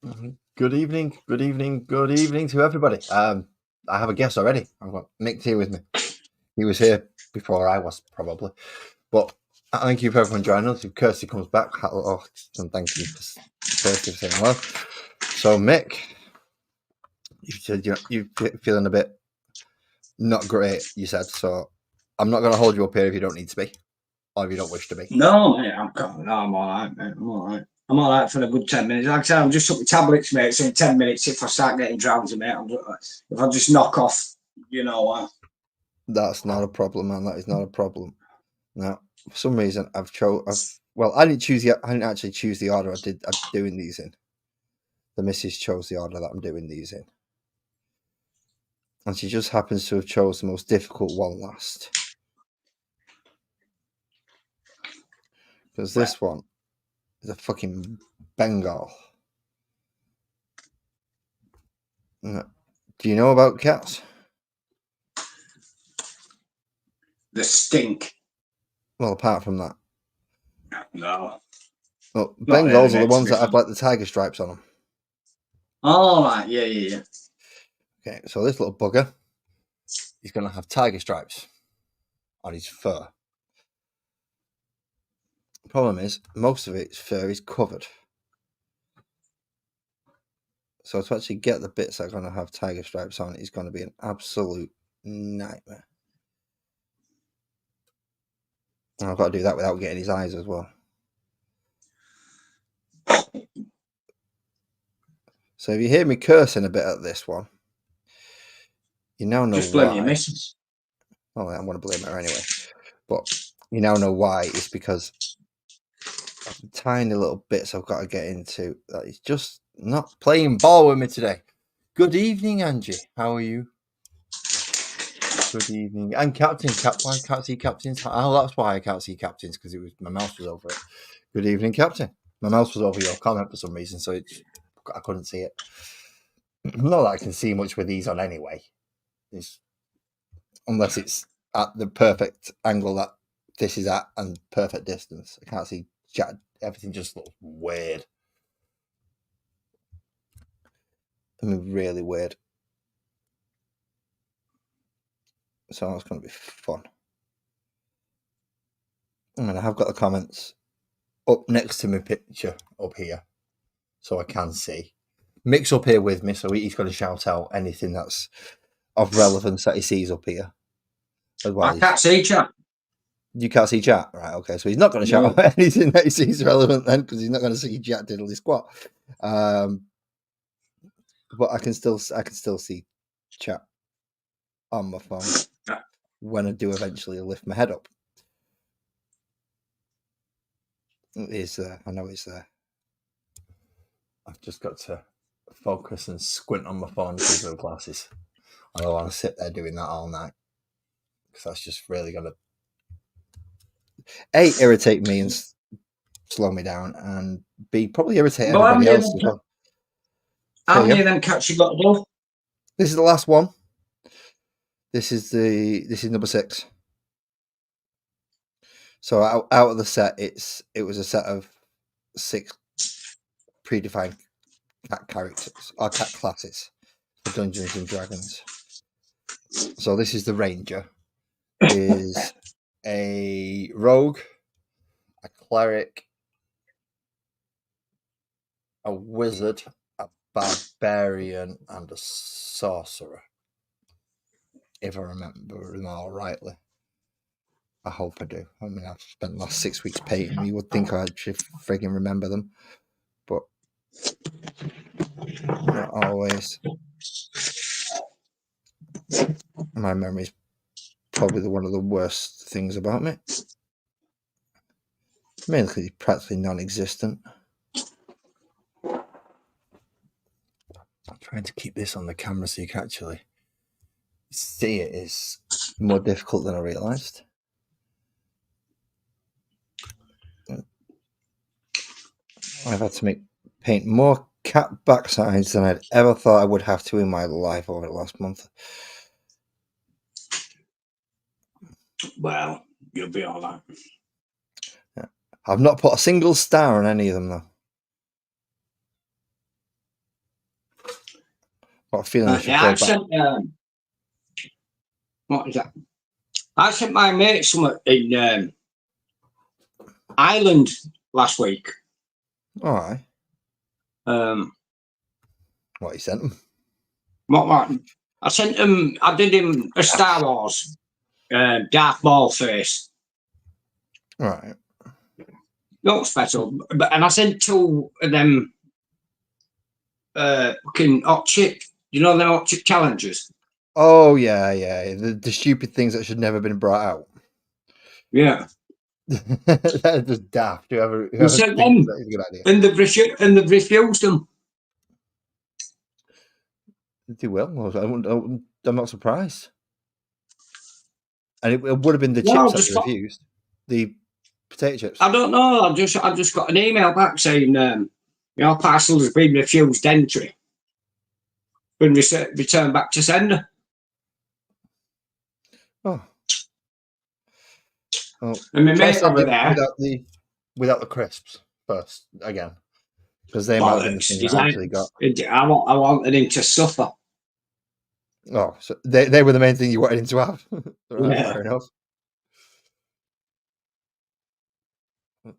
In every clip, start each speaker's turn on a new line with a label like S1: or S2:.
S1: Good evening, good evening, good evening to everybody. I have a guest already. I've got Nick here with me. He was here before I was, probably. But thank you for everyone joining us. If Kirsty comes back, and thank you for Kirsty for saying hello. So, Mick, you said you're feeling a bit not great, you said. So, I'm not going to hold you up here if you don't need to be, or if you don't wish to be.
S2: No, mate, I'm all right, mate. I'm all right. I'm all right for a good 10 minutes. Like I said, I'm just up with tablets, mate. So in 10 minutes, if I start getting drowsy, mate, if I just knock off, you know.
S1: That's not a problem, man. That is not a problem. Now, for some reason, I didn't actually choose the order I'm doing these in. The missus chose the order that I'm doing these in. And she just happens to have chose the most difficult one last. Because this one is a fucking Bengal. Do you know about cats?
S2: The stink.
S1: Well, apart from that.
S2: No.
S1: Well, Bengals are the ones that have like the tiger stripes on them.
S2: Oh, right. Yeah.
S1: Okay, so this little bugger, he's going to have tiger stripes on his fur. The problem is, most of its fur is covered. So to actually get the bits that are going to have tiger stripes on is going to be an absolute nightmare. And I've got to do that without getting his eyes as well. So if you hear me cursing a bit at this one, you now know
S2: just blame
S1: why.
S2: your missus.
S1: Well, I'm going to blame her anyway. But you now know why. It's because of the tiny little bits I've got to get into that he's just not playing ball with me today. Good evening, Angie. How are you? Good evening. And Captain. Why I can't see Captains? Oh, that's why I can't see Captains, because my mouse was over it. Good evening, Captain. My mouse was over your comment for some reason, so I couldn't see it. Not that I can see much with these on anyway. Unless it's at the perfect angle that this is at and perfect distance. I can't see chat. Everything just looks weird. I mean, really weird. So that's going to be fun. I mean, I have got the comments up next to my picture up here, so I can see. Mick's up here with me, so he's going to shout out anything that's of relevance that he sees up here.
S2: As well. I can't see chat.
S1: You can't see chat, right? Okay, so he's not going to shout out anything that he sees relevant then, because he's not going to see chat diddly squat. But I can still see chat on my phone when I do eventually lift my head up. It is there. I know it's there. I've just got to focus and squint on my phone because of the glasses. I don't want to sit there doing that all night, because that's just really going to irritate me and slow me down, and B, probably irritate everybody else as well.
S2: How many of them cats you got to do?
S1: This is the last one. This is number 6. So out of the set, it was a set of 6 predefined cat characters or cat classes for Dungeons and Dragons. So this is the Ranger. Is a rogue, a cleric, a wizard, a barbarian, and a sorcerer. If I remember them all rightly. I hope I do. I mean, I've spent the last 6 weeks painting. You would think I should frigging remember them, but not always. My memory is probably one of the worst things about me. Mainly practically non-existent. I'm trying to keep this on the camera so you can actually see it is more difficult than I realised. I've had to paint more cat backsides than I'd ever thought I would have to in my life over the last month.
S2: Well, you'll be all right.
S1: Yeah. I've not put a single star on any of them, though. got a feeling I should
S2: Yeah,
S1: go
S2: I
S1: back.
S2: sent. What is that? I sent my mate something in Ireland last week.
S1: All right. What you sent him?
S2: What? I sent him. I did him a Star Wars Darth Maul face.
S1: All right.
S2: Not special, but and I sent 2 of them. Fucking hot chip. You know them hot chip challenges.
S1: Oh yeah. The stupid things that should never been brought out.
S2: Yeah.
S1: That is just daft. Whoever
S2: Sent
S1: thinks
S2: them,
S1: that is a good idea.
S2: and they've refused them.
S1: They will. I'm not surprised. And it would have been the chips that were refused. The potato chips.
S2: I don't know. I just got an email back saying your parcel has been refused entry. Been returned back to sender.
S1: Oh.
S2: And my mate over there
S1: without the crisps first again, because they might have been the thing that I actually got.
S2: I wanted him to suffer.
S1: Oh, so they were the main thing you wanted him to have. Right,
S2: Yeah.
S1: fair enough.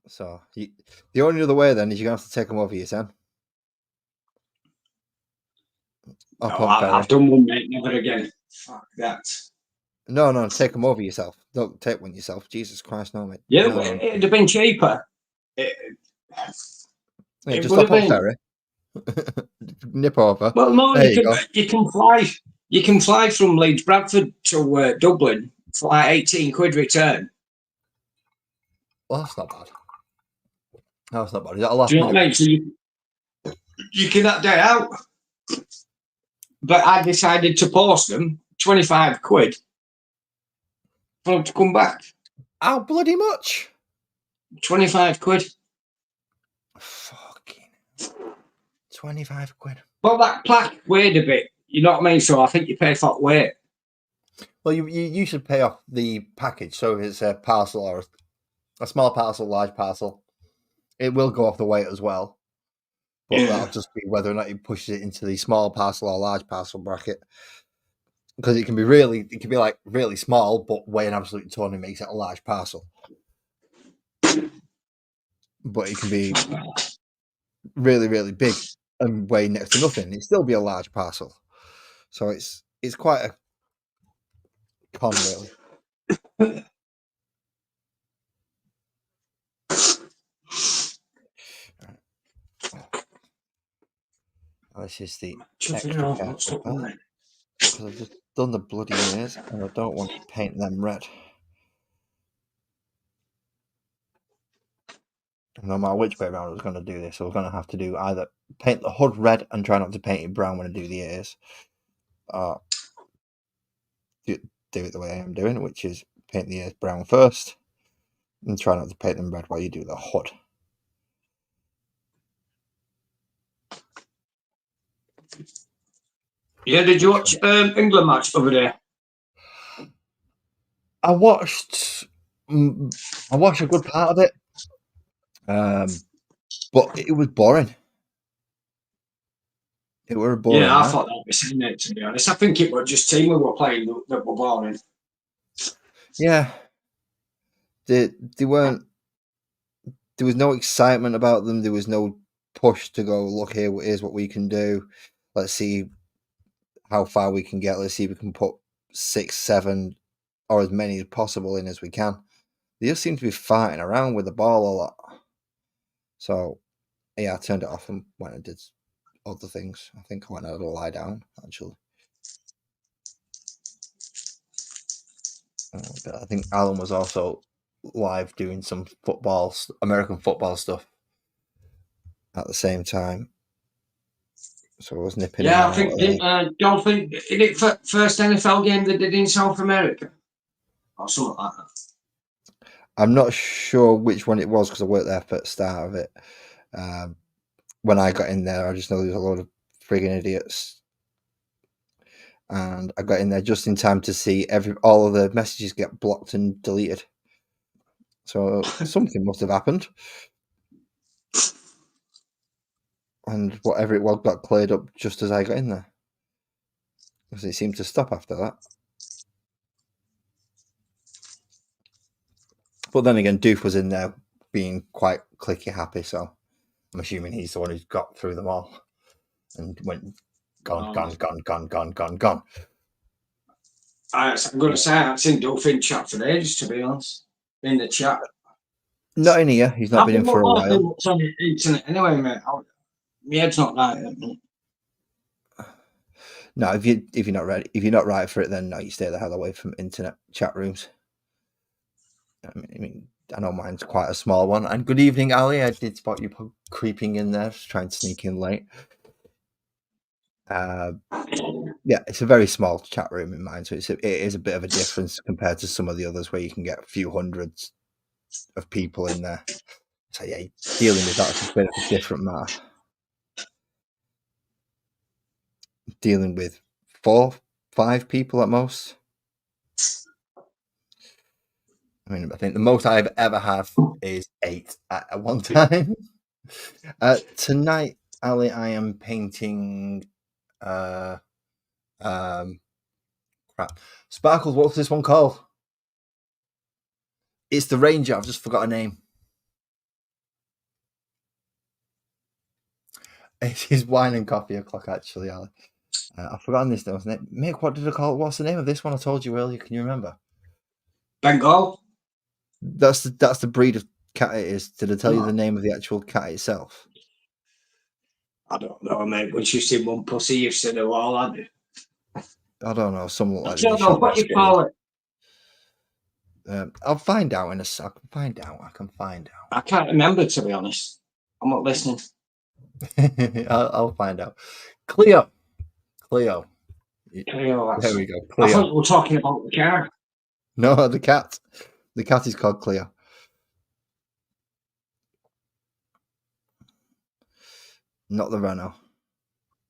S1: So the only other way then is you're gonna have to take them over yourself.
S2: No, I've done one, mate. Never again. Fuck that.
S1: No, take them over yourself. Don't take one yourself. Jesus Christ, no, mate.
S2: Yeah,
S1: no.
S2: It'd have been cheaper.
S1: Just stop on ferry. Nip over.
S2: Well, no,
S1: you
S2: can fly. You can fly from Leeds Bradford to Dublin for like 18 quid return.
S1: Well, that's not bad. That's not bad. Is that a last
S2: Do you know what I mean? So you can that day out. But I decided to post them 25 quid for them to come back.
S1: How bloody much?
S2: 25 quid.
S1: Fucking 25 quid.
S2: Well, that plaque weighed a bit. You know what I mean? So I think you pay for weight.
S1: Well, you should pay off the package. So if it's a parcel or a small parcel, large parcel, it will go off the weight as well. But that'll just be whether or not you push it into the small parcel or large parcel bracket. Because it can be like really small, but weigh an absolute ton and makes it a large parcel. But it can be really, really big and weigh next to nothing. It'd still be a large parcel. So it's quite a con, really. This is the extra careful part. Because I've just done the bloody ears and I don't want to paint them red. No matter which way around I was going to do this, I was going to have to do either paint the hood red and try not to paint it brown when I do the ears, or do it the way I am doing, which is paint the ears brown first and try not to paint them red while you do the hood.
S2: Yeah, did you watch England match over there?
S1: I watched a good part of it, but it was boring. It were boring.
S2: Yeah, I thought that was saying it, to be honest. I think it was just team we were playing that were boring.
S1: Yeah, they weren't. There was no excitement about them. There was no push to go, look, here's what we can do. Let's see how far we can get. Let's see if we can put 6, 7, or as many as possible in as we can. They just seem to be fighting around with the ball a lot. So, yeah, I turned it off and went and did other things. I think I went out to lie down, actually. But I think Alan was also live doing some American football stuff at the same time. So I was nipping in.
S2: Yeah, I think don't think is it first NFL game they did in South America or something like that.
S1: I'm not sure which one it was because I worked there for the start of it. When I got in there, I just know there's a load of frigging idiots, and I got in there just in time to see all of the messages get blocked and deleted. So something must have happened. And whatever it was got cleared up just as I got in there. Because it seemed to stop after that. But then again, Doof was in there being quite clicky happy, so I'm assuming he's the one who's got through them all and went gone.
S2: I'm going to say, I've seen Dolphin chat for ages, to be honest, in the chat.
S1: Not in here. He's not been in for a while.
S2: What's on the internet anyway, mate? My head's not right.
S1: No, if you're not ready, if you're not right for it, then no, you stay the hell away from internet chat rooms. I mean, I know mine's quite a small one. And good evening, Ali. I did spot you creeping in there, just trying to sneak in late. Yeah, it's a very small chat room in mine, so it is a bit of a difference compared to some of the others where you can get a few hundreds of people in there. So yeah, dealing with that's a bit of a different matter. Dealing with 4, 5 people at most. I mean, I think the most I've ever had is 8 at one time. Tonight, Ali, I am painting. Crap. Sparkles. What's this one called? It's the Ranger. I've just forgot a name. It's his wine and coffee o'clock, actually, Ali. I've forgotten this name. Mick, what did I call it? What's the name of this one I told you earlier? Can you remember?
S2: Bengal?
S1: That's the breed of cat it is. Did I tell you the name of the actual cat itself?
S2: I don't know, mate. Once you've seen one pussy, you've seen it all, haven't you?
S1: I don't know. Something like
S2: I don't know what you call it.
S1: I'll find out in a sec. I can find out.
S2: I can't remember, to be honest. I'm not listening.
S1: I'll find out. Cleo.
S2: Cleo,
S1: There we go.
S2: Cleo. I thought we were talking about the car.
S1: No, the cat. The cat is called Cleo. Not the Renault.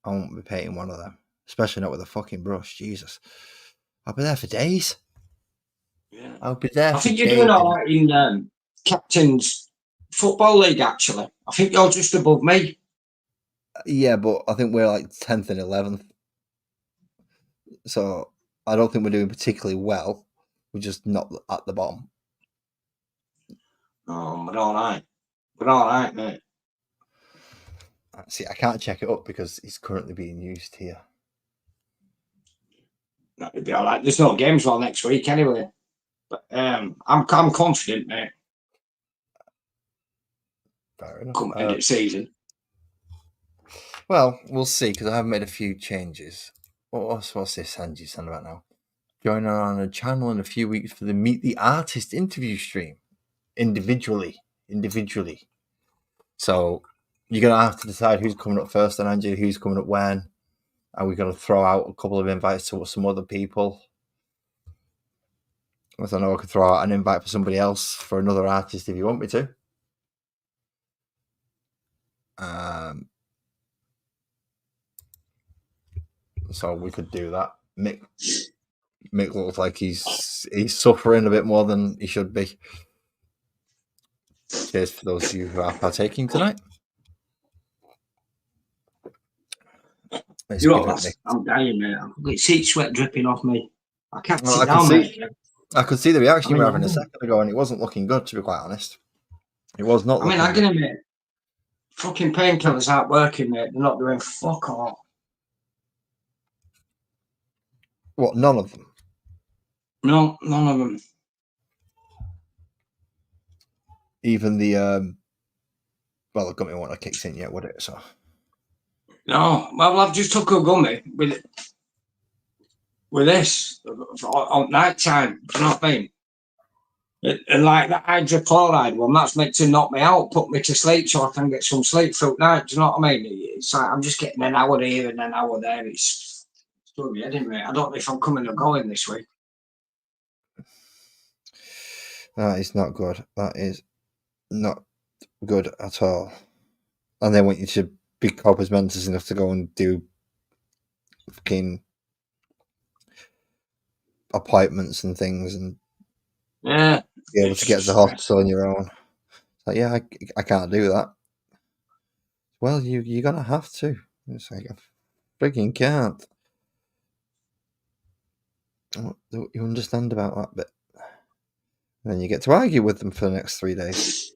S1: I won't be painting one of them. Especially not with a fucking brush. Jesus. I'll be there for days.
S2: Yeah.
S1: I'll be there
S2: I think you're doing all right in Captain's Football League, actually. I think you're just above me.
S1: Yeah, but I think we're like 10th and 11th. So I don't think we're doing particularly well. We're just not at the bottom.
S2: Oh, we're all right. We're all right, mate.
S1: See, I can't check it up because it's currently being used here.
S2: That'd be all right. There's no games well next week anyway. But I'm confident, mate.
S1: Fair enough.
S2: Come end of season.
S1: Well, we'll see because I have made a few changes. What's this Angie saying about now? Join on a channel in a few weeks for the Meet the Artist interview stream individually. So you're gonna have to decide who's coming up first, and Angie, who's coming up when. Are we going to throw out a couple of invites to some other people? I don't know. I could throw out an invite for somebody else for another artist if you want me to. So we could do that. Mick looks like he's suffering a bit more than he should be. Cheers for those of you who are partaking tonight.
S2: I'm dying, mate. I've got seat sweat dripping off me. I can't sit down, mate.
S1: I could see the reaction you were having a second ago, and it wasn't looking good, to be quite honest. It was not.
S2: I mean, I'm gonna admit, fucking painkillers aren't working, mate. They're not doing fuck all.
S1: What? None of them?
S2: No, none of them.
S1: Even the well, the gummy one I kicked in yet, would it? So.
S2: No, well, I've just took a gummy with this on night time. You know what I mean? And like that hydrochloride one, that's meant to knock me out, put me to sleep so I can get some sleep through night. Do you know what I mean? It's like I'm just getting an hour here and an hour there. It's doing me head in, mate. I don't know if I'm coming or going this week.
S1: That is not good. That is not good at all. And they want you to be corpus mentis enough to go and do fucking appointments and things and
S2: be
S1: able to get to the hospital on your own. Like, yeah, I can't do that. Well, you're gonna have to. It's like I freaking can't. What don't you understand about that bit? And then you get to argue with them for the next 3 days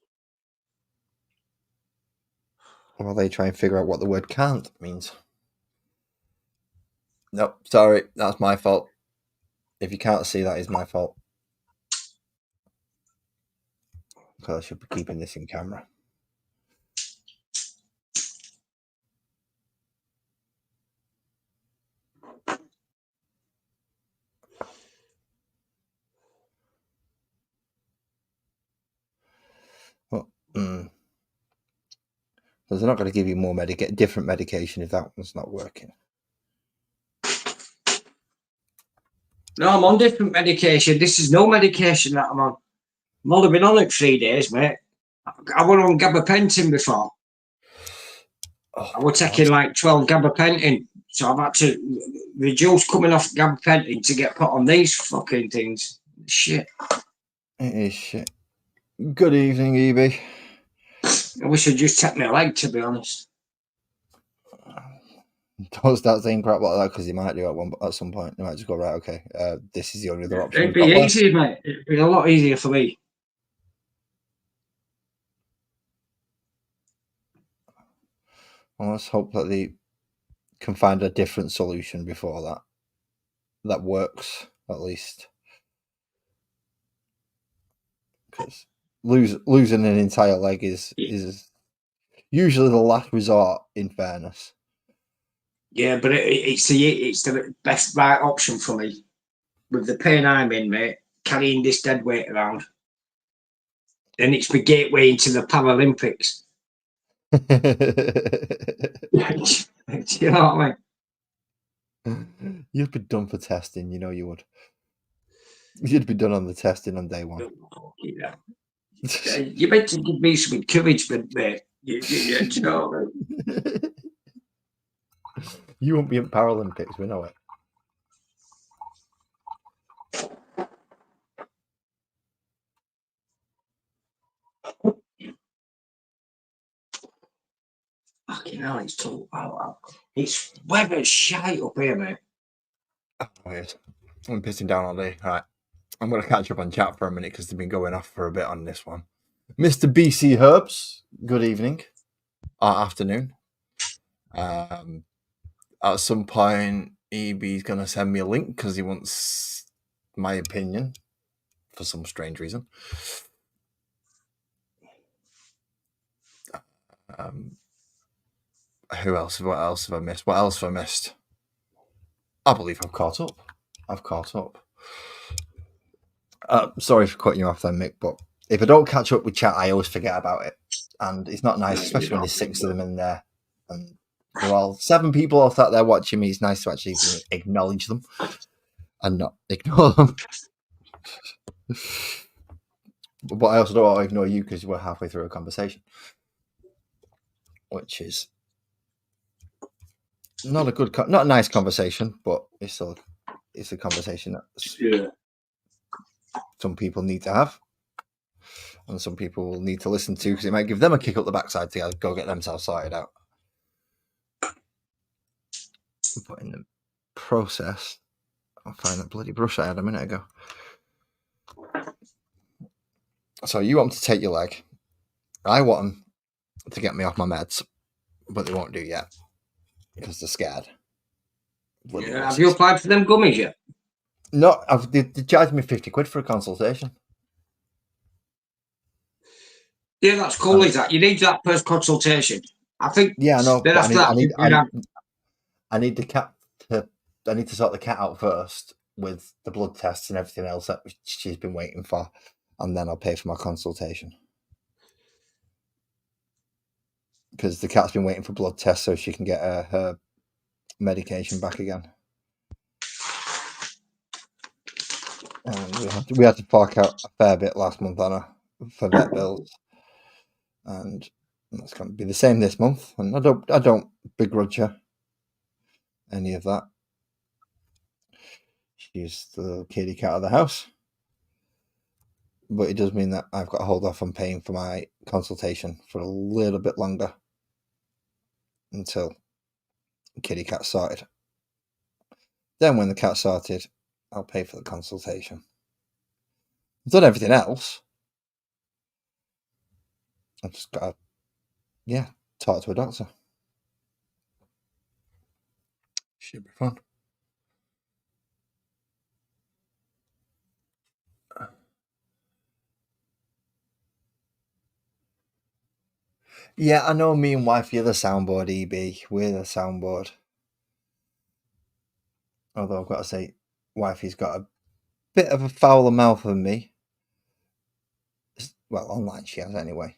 S1: while they try and figure out what the word can't means. Nope, sorry, that's my fault. If you can't see, that is my fault. Because I should be keeping this in camera. Well, because they're not going to give you more different medication if that one's not working.
S2: No, I'm on different medication. This is no medication that I'm on. I've only been on it 3 days, mate. I went on gabapentin before.
S1: Oh,
S2: I was taking like 12 gabapentin. So I've had to reduce coming off gabapentin to get put on these fucking things. Shit.
S1: It is shit. Good evening, EB.
S2: I wish I'd just take my leg, to be honest.
S1: Don't start saying crap like that because you might do it at some point. You might just go, right, okay, this is the only other option.
S2: It'd be easy, mate. It'd be a lot easier for me.
S1: Well, let's hope that they can find a different solution before that works, at least. Because losing an entire leg is usually the last resort, in fairness.
S2: Yeah, but it's the best right option for me. With the pain I'm in, mate, carrying this dead weight around. And it's the gateway into the Paralympics. Do you know what I mean?
S1: You'd be done for testing, you know you would. You'd be done on the testing on day one.
S2: Yeah. You meant to give me some encouragement, mate. You know what I mean?
S1: You won't be in Paralympics, we know it.
S2: Fucking hell, it's too. It's weather shite up here, mate.
S1: Oh, weird. I'm pissing down all day. All right. I'm going to catch up on chat for a minute because they've been going off for a bit on this one. Mr. BC Herbs, good evening. Afternoon. At some point, EB's going to send me a link because he wants my opinion for some strange reason. Who else? What else have I missed? What else have I missed? I believe I've caught up. Sorry for cutting you off then, Mick, but if I don't catch up with chat, I always forget about it. And it's not nice, especially when there's 6 of them in there. And they're all 7 people all sat there watching me. It's nice to actually acknowledge them and not ignore them. But I also don't want to ignore you because we're halfway through a conversation, which is not a nice conversation, but it's a conversation that some people need to have, and some people will need to listen to because it might give them a kick up the backside to go get themselves sorted out. But in the process, I'll find that bloody brush I had a minute ago. So you want them to take your leg. I want them to get me off my meds, but they won't do yet because they're scared.
S2: Yeah, have you applied for them gummies yet?
S1: No, they charged me £50 for a consultation.
S2: Yeah, that's cool. Is that you need that first consultation? I think.
S1: Yeah, I know.
S2: Then after that,
S1: I need the cat to. I need to sort the cat out first with the blood tests and everything else that she's been waiting for, and then I'll pay for my consultation. Because the cat's been waiting for blood tests so she can get her medication back again. And we had to fork out a fair bit last month on her for vet bills, and that's going to be the same this month. And I don't begrudge her any of that. She's the little kitty cat of the house, but it does mean that I've got to hold off on paying for my consultation for a little bit longer until the kitty cat sorted. Then when the cat's sorted, I'll pay for the consultation. I've done everything else. I've just got to, talk to a doctor. Should be fun. Yeah, I know me and wife, you're the soundboard, EB. We're the soundboard. Although I've got to say, wifey's got a bit of a fouler mouth than me. Well, online she has anyway.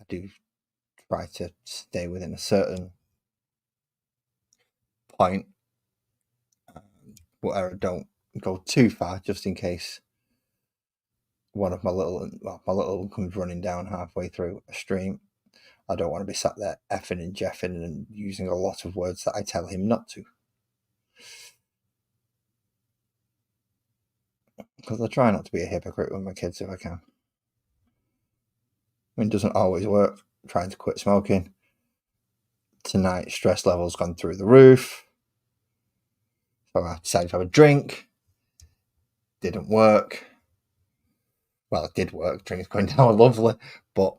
S1: I do try to stay within a certain point, where I don't go too far, just in case one of my little one comes running down halfway through a stream. I don't want to be sat there effing and jeffing and using a lot of words that I tell him not to. Because I try not to be a hypocrite with my kids if I can. I mean, it doesn't always work. I'm trying to quit smoking. Tonight, stress levels gone through the roof. So I decided to have a drink. Didn't work. Well, it did work. Drink's going down lovely. But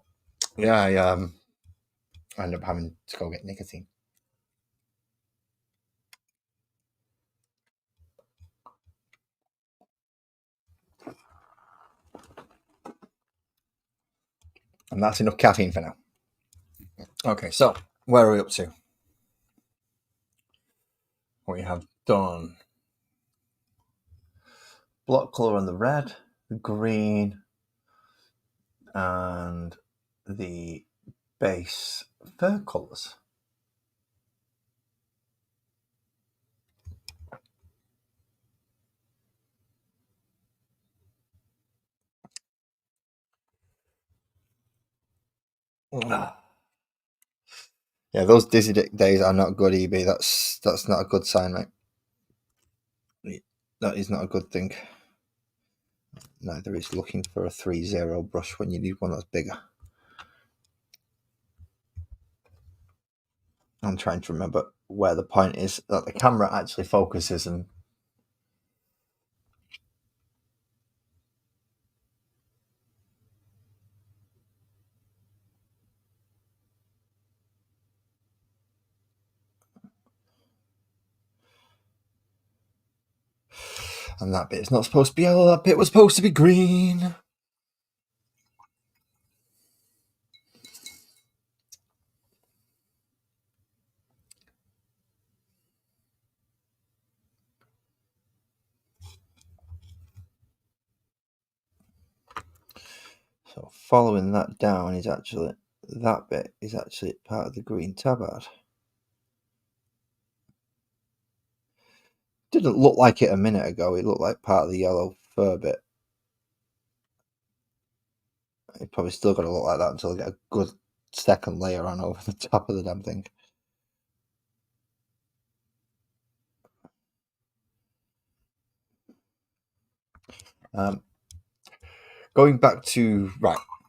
S1: yeah, I ended up having to go get nicotine. And that's enough caffeine for now. Okay, so where are we up to? We have done block colour on the red, the green, and the base fur colours. Yeah, those dizzy days are not good, EB. That's not a good sign, mate. That is not a good thing. Neither is looking for a 3-0 brush when you need one that's bigger. I'm trying to remember where the point is that the camera actually focuses and that bit is not supposed to be yellow, that bit was supposed to be green. So following that down is actually, that bit is actually part of the green tabard. Didn't look like it a minute ago, it looked like part of the yellow fur bit. It's probably still going to look like that until I get a good second layer on over the top of the damn thing. Going back to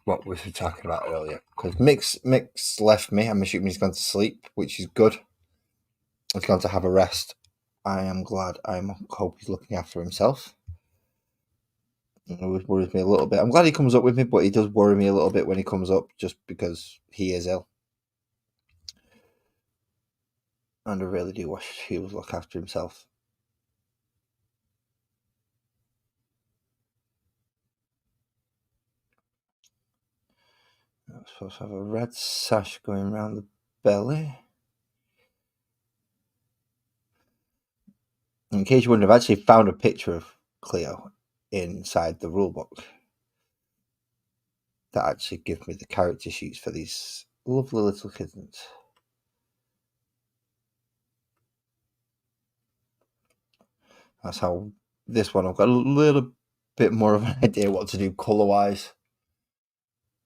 S1: what we were talking about earlier, because Mick's left me. I'm assuming he's gone to sleep, which is good. He's gone to have a rest. I am glad. I hope he's looking after himself. It always worries me a little bit. I'm glad he comes up with me, but he does worry me a little bit when he comes up, just because he is ill. And I really do wish he would look after himself. I'm supposed to have a red sash going around the belly. In case you wouldn't have actually found a picture of Cleo inside the rulebook that actually give me the character sheets for these lovely little kittens. That's how this one I've got a little bit more of an idea what to do colour wise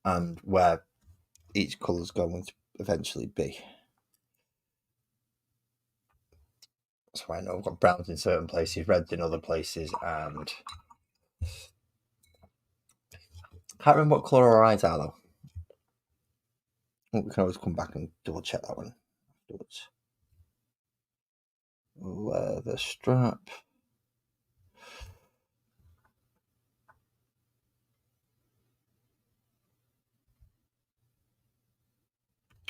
S1: and where each colour is going to eventually be. So I know I've got browns in certain places, reds in other places, and can't remember what colour our eyes are though. We can always come back and double check that one afterwards. Leather strap.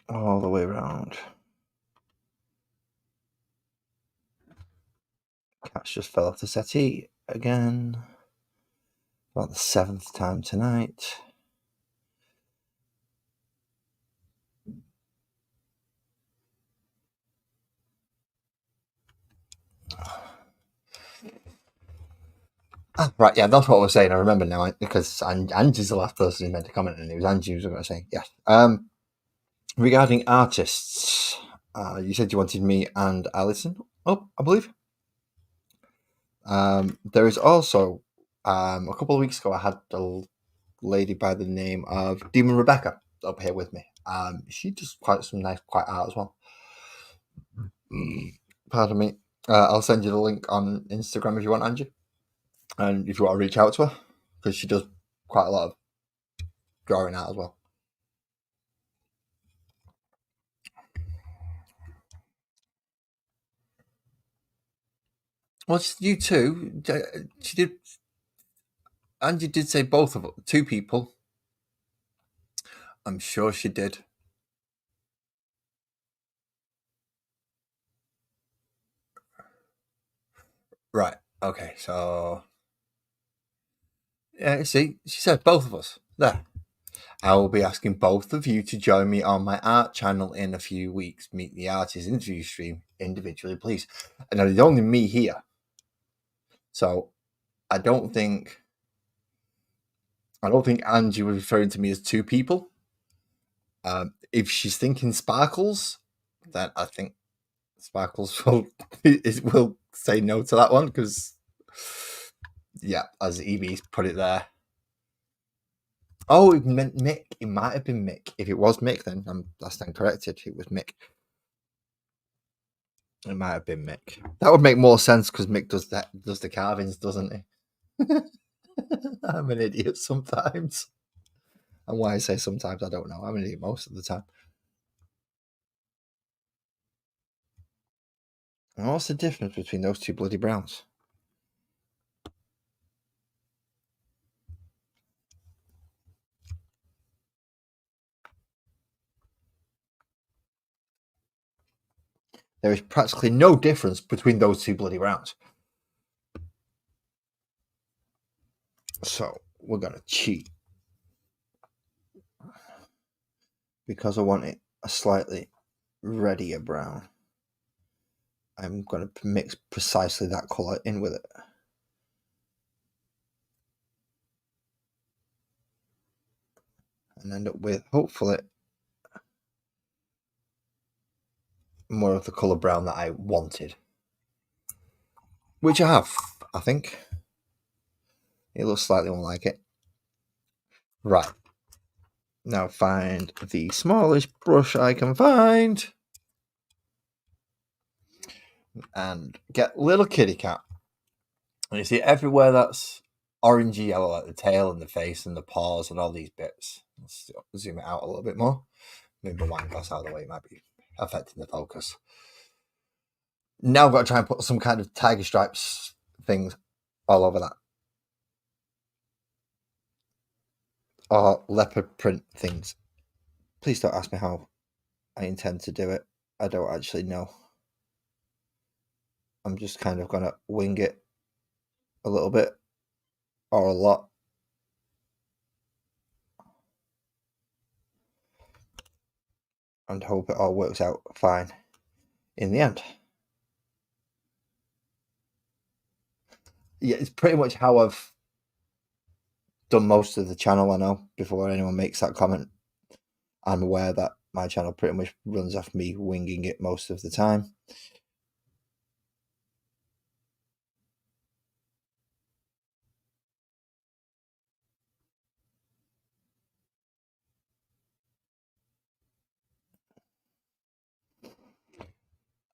S1: all the way around. Cat's just fell off the settee again. About the 7th time tonight. Right, yeah, that's what I was saying. I remember now because Angie's the last person who meant to comment, and it was Angie who was going to say yes. Regarding artists, you said you wanted me and Alison up, I believe. There is also a couple of weeks ago I had a lady by the name of Demon Rebecca up here with me. She does quite some nice art as well. Pardon me. I'll send you the link on Instagram if you want, Angie, and if you want to reach out to her, because she does quite a lot of drawing art as well. Well, you too. She did. Angie did say both of us, 2 people. I'm sure she did. Right. Okay. So, yeah. See, she said both of us. There. I will be asking both of you to join me on my art channel in a few weeks. Meet the Artist interview stream individually, please. And there's only me here, so I don't think Angie was referring to me as 2 people. If she's thinking Sparkles, then I think Sparkles will say no to that one because, yeah, as Evie's put it there. Oh, it meant Mick. It might have been Mick. If it was Mick, then I stand corrected. It was Mick. It might have been Mick. That would make more sense because Mick does the carvings, doesn't he? I'm an idiot sometimes. And why I say sometimes, I don't know. I'm an idiot most of the time. And what's the difference between those 2 bloody browns? There is practically no difference between those 2 bloody browns. So we're going to cheat. Because I want it a slightly reddier brown, I'm going to mix precisely that colour in with it. And end up with, hopefully, more of the colour brown that I wanted. Which I have, I think. It looks slightly more like it. Right. Now find the smallest brush I can find. And get little kitty cat. And you see everywhere that's orangey yellow, like the tail and the face and the paws and all these bits. Let's zoom it out a little bit more. Move the wine glass out of the way, it might be affecting the focus. Now I've got to try and put some kind of tiger stripes things all over that. Or leopard print things. Please don't ask me how I intend to do it. I don't actually know. I'm just kind of going to wing it a little bit or a lot. And hope it all works out fine in the end. Yeah, it's pretty much how I've done most of the channel, I know, before anyone makes that comment. I'm aware that my channel pretty much runs off me winging it most of the time.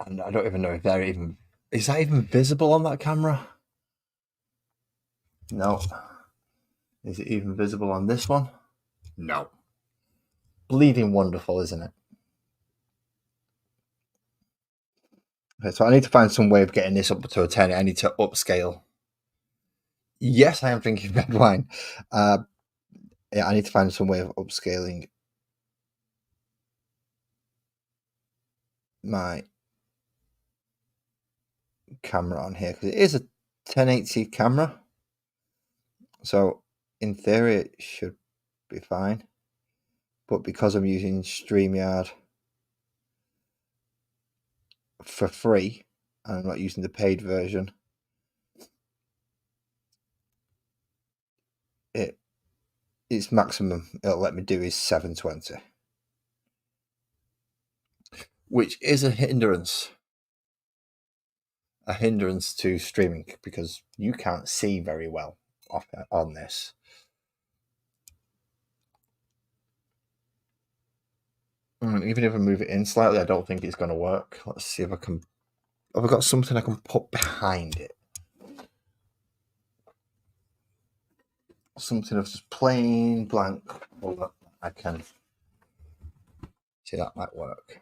S1: And I don't even know if they're even... Is that even visible on that camera? No. Is it even visible on this one? No. Bleeding wonderful, isn't it? Okay, so I need to find some way of getting this up to a 10. I need to upscale. Yes, I am drinking red wine. Yeah, I need to find some way of upscaling my camera on here because it is a 1080 camera. So in theory, it should be fine. But because I'm using StreamYard for free, and I'm not using the paid version, its maximum it'll let me do is 720. Which is a hindrance to streaming because you can't see very well on this. Even if I move it in slightly, I don't think it's going to work. Let's see if I can. Have I got something I can put behind it? Something of just plain blank. Well, I can see that might work.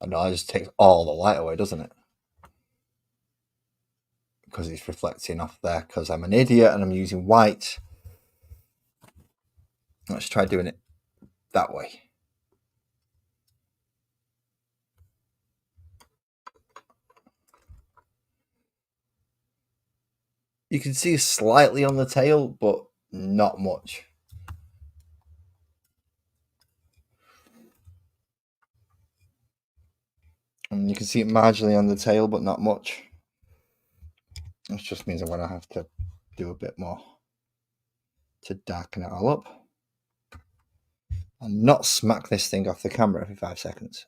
S1: I know it just takes all the light away, doesn't it? Because it's reflecting off there because I'm an idiot and I'm using white. Let's try doing it that way. You can see slightly on the tail, but not much. And you can see it marginally on the tail, but not much. This just means I'm going to have to do a bit more to darken it all up. And not smack this thing off the camera every 5 seconds.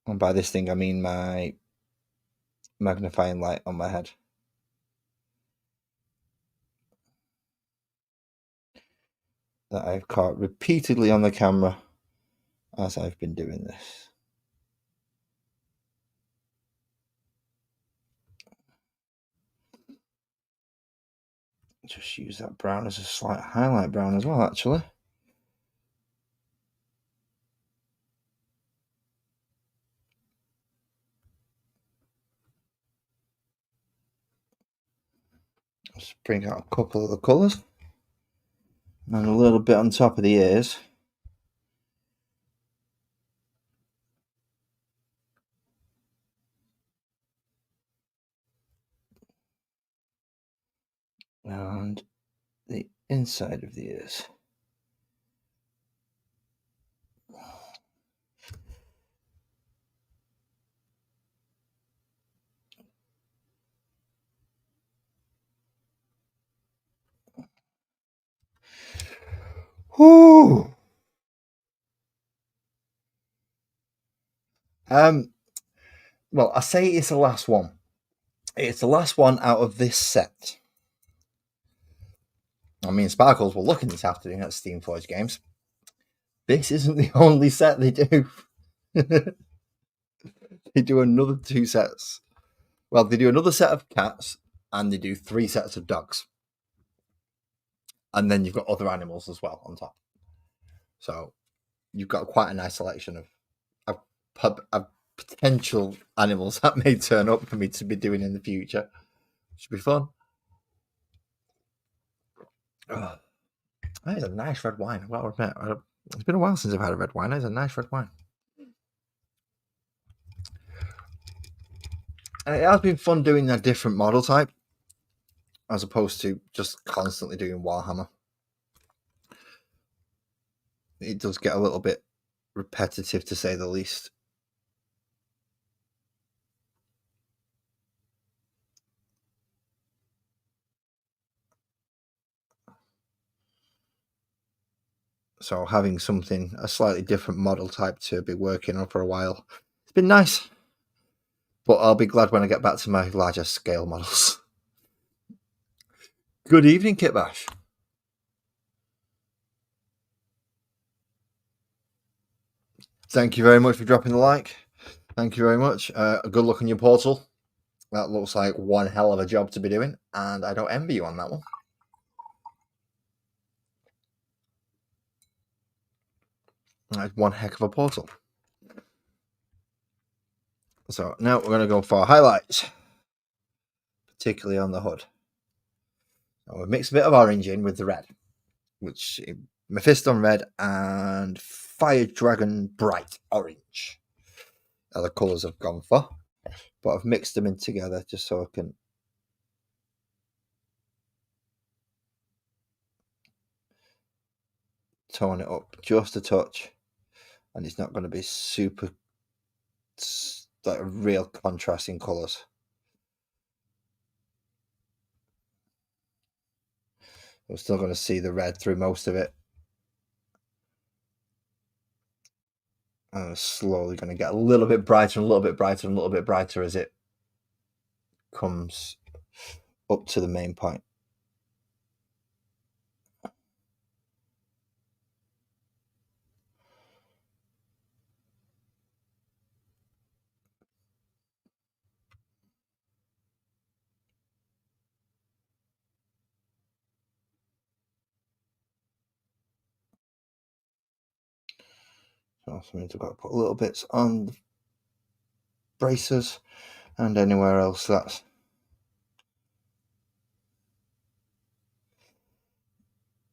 S1: And by this thing, I mean my magnifying light on my head. That I've caught repeatedly on the camera as I've been doing this. Just use that brown as a slight highlight brown as well, actually. Just bring out a couple of the colours. And a little bit on top of the ears. And the inside of the ears. Whoo! Well, I say it's the last one. It's the last one out of this set. I mean, Sparkles were looking this afternoon at Steam Forge Games. This isn't the only set they do. They do another 2 sets. Well, they do another set of cats, and they do 3 sets of dogs. And then you've got other animals as well on top. So you've got quite a nice selection of potential animals that may turn up for me to be doing in the future. Should be fun. That is a nice red wine. Well, admit, it's been a while since I've had a red wine. It's a nice red wine. And it has been fun doing a different model type as opposed to just constantly doing Warhammer. It does get a little bit repetitive, to say the least. So having a slightly different model type to be working on for a while, it's been nice. But I'll be glad when I get back to my larger scale models. Good evening, Kitbash. Thank you very much for dropping the like. Thank you very much. Good luck on your portal. That looks like one hell of a job to be doing, and I don't envy you on that one. That's one heck of a portal. So now we're going to go for highlights, particularly on the hood. And we mix a bit of orange in with the red, which Mephisto red and Fire Dragon bright orange are the colours I've gone for. But I've mixed them in together just so I can tone it up just a touch, and it's not going to be super like a real contrast in colours. I'm still going to see the red through most of it. And it's slowly going to get a little bit brighter and a little bit brighter and a little bit brighter as it comes up to the main point. So that means I've got to put little bits on the braces and anywhere else that's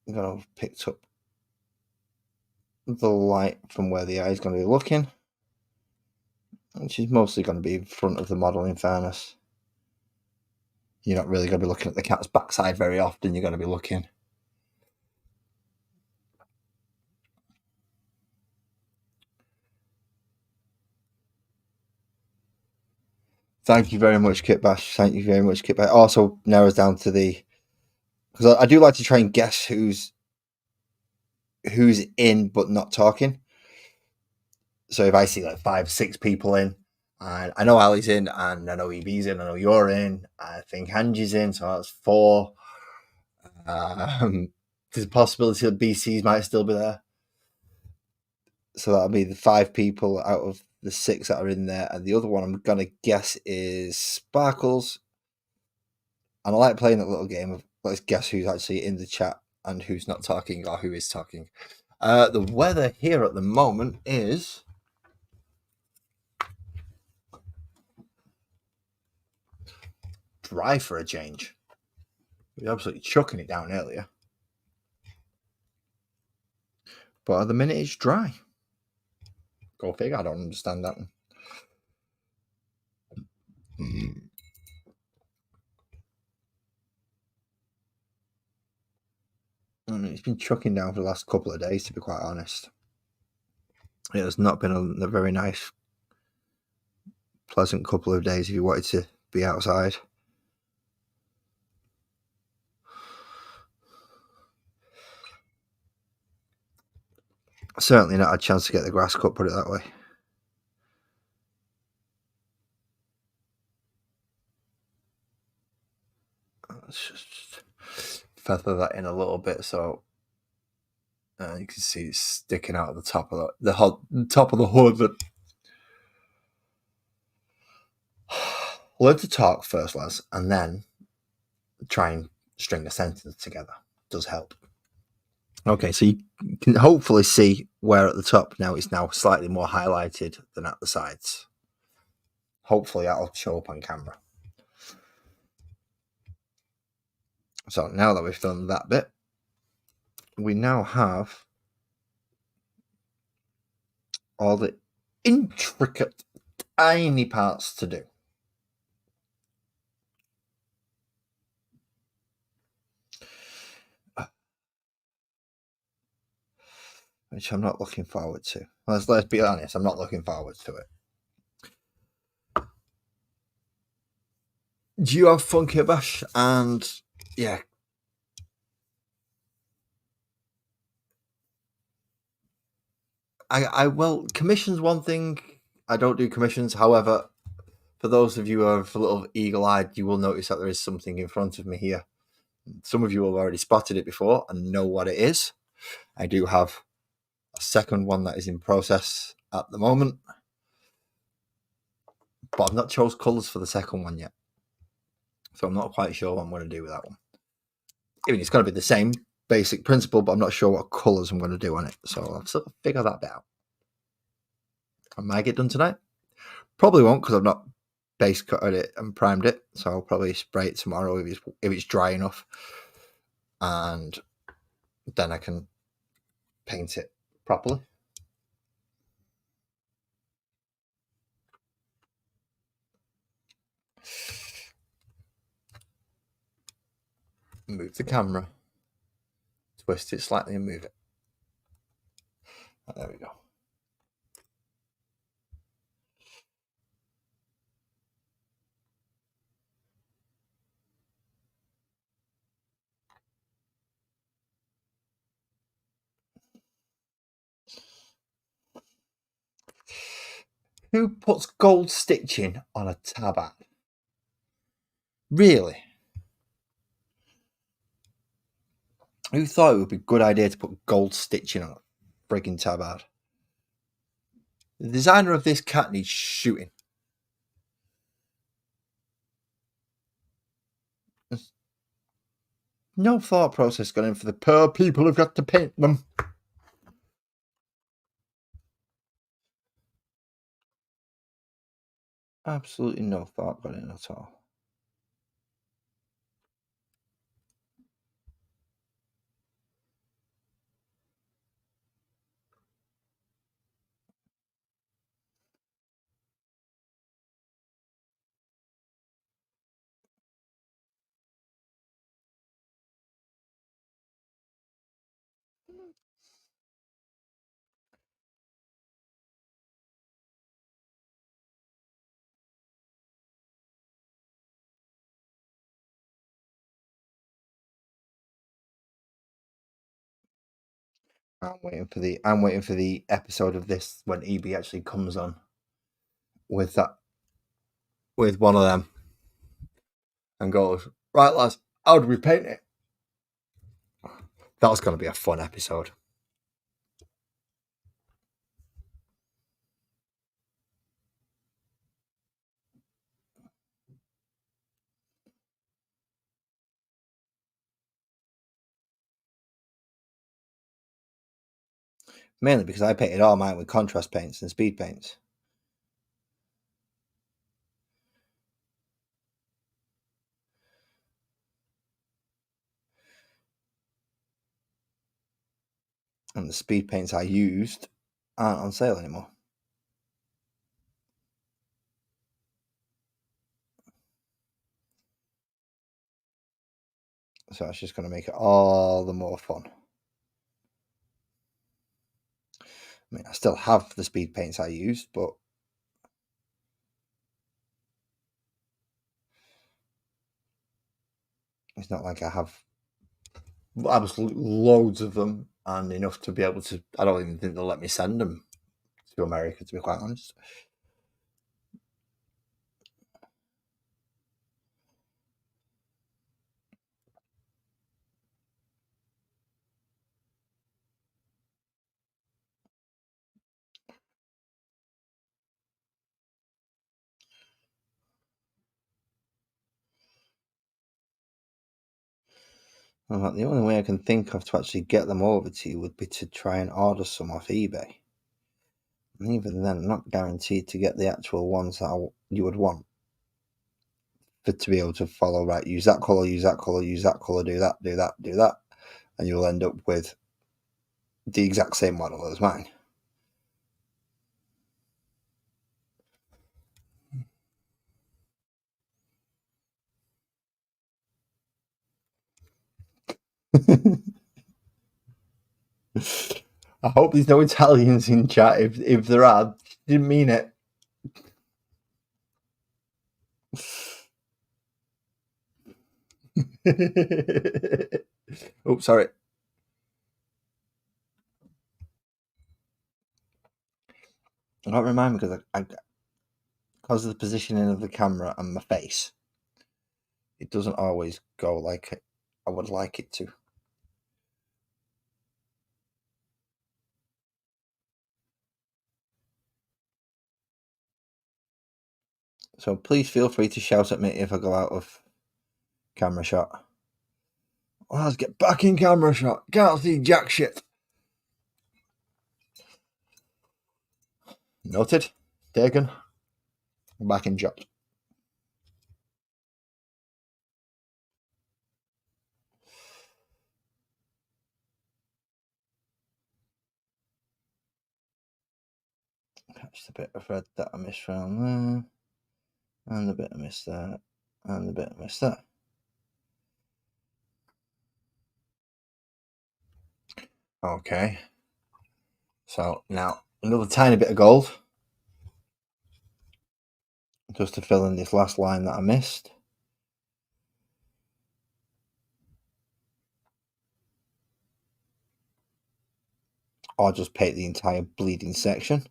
S1: going to have picked up the light from where the eye is going to be looking, which is mostly going to be in front of the model, in fairness. You're not really going to be looking at the cat's backside very often. You're going to be looking Thank you very much, Kit Bash. Thank you very much, Kit Bash. Also narrows down to the, because I do like to try and guess who's in but not talking. So if I see like 5, 6 people in, and I know Ali's in, and I know EB's in, I know you're in, I think Hanji's in, so that's 4. There's a possibility that BCs might still be there. So that'll be the 5 people out of the 6 that are in there. And the other one I'm going to guess is Sparkles. And I like playing that little game of let's guess who's actually in the chat and who's not talking or who is talking. The weather here at the moment is dry for a change. We were absolutely chucking it down earlier. But at the minute it's dry. Go figure, I don't understand that one. I mean, it's been chucking down for the last couple of days, to be quite honest. It has not been a very nice, pleasant couple of days if you wanted to be outside. Certainly not had a chance to get the grass cut, put it that way. Let's just feather that in a little bit so you can see it's sticking out of the top of the top of the hood. But learn to talk first, lads, and then try and string a sentence together. It does help. Okay, so you can hopefully see where at the top now it's now slightly more highlighted than at the sides. Hopefully that'll show up on camera. So now that we've done that bit, we now have all the intricate, tiny parts to do. Which I'm not looking forward to. Let's be honest, I'm not looking forward to it. Do you have fun, Kit Bash? And yeah. I will, commissions one thing. I don't do commissions. However, for those of you who are a little eagle-eyed, you will notice that there is something in front of me here. Some of you have already spotted it before and know what it is. I do have a second one that is in process at the moment, but I've not chose colours for the second one yet. So I'm not quite sure what I'm going to do with that one. I mean, it's going to be the same basic principle, but I'm not sure what colours I'm going to do on it. So I'll sort of figure that out. I might get done tonight. Probably won't, because I've not base coated it and primed it. So I'll probably spray it tomorrow if it's dry enough. and then I can paint it properly. Move the camera, twist it slightly and move it. There we go. Who puts gold stitching on a tabard? Really? Who thought it would be a good idea to put gold stitching on a frigging tabard? The designer of this cat needs shooting. There's no thought process gone in for the poor people who've got to paint them. Absolutely no thought gone in at all. I'm waiting for the episode of this when EB actually comes on with one of them and goes, right lads, how do we paint it? That was going to be a fun episode. Mainly because I painted all mine with contrast paints and speed paints. And the speed paints I used aren't on sale anymore. So it's just going to make it all the more fun. I mean, I still have the speed paints I used, but it's not like I have absolute loads of them and enough to be able to. I don't even think they'll let me send them to America, to be quite honest. Like, the only way I can think of to actually get them over to you would be to try and order some off eBay. And even then, I'm not guaranteed to get the actual ones that you would want. But to be able to follow, right, use that colour, use that colour, use that colour, do that, do that, do that. And you'll end up with the exact same model as mine. I hope there's no Italians in chat. If there are, didn't mean it. Oh, sorry. I don't remind me because of the positioning of the camera and my face, it doesn't always go like I would like it to. So please feel free to shout at me if I go out of camera shot. Oh, let's get back in camera shot. Can't see jack shit. Noted. Taken. Back in shot. Just a bit of red that I missed around there. And a bit I missed that. And a bit I missed that. Okay. So now another tiny bit of gold. Just to fill in this last line that I missed. Or just paint the entire bleeding section.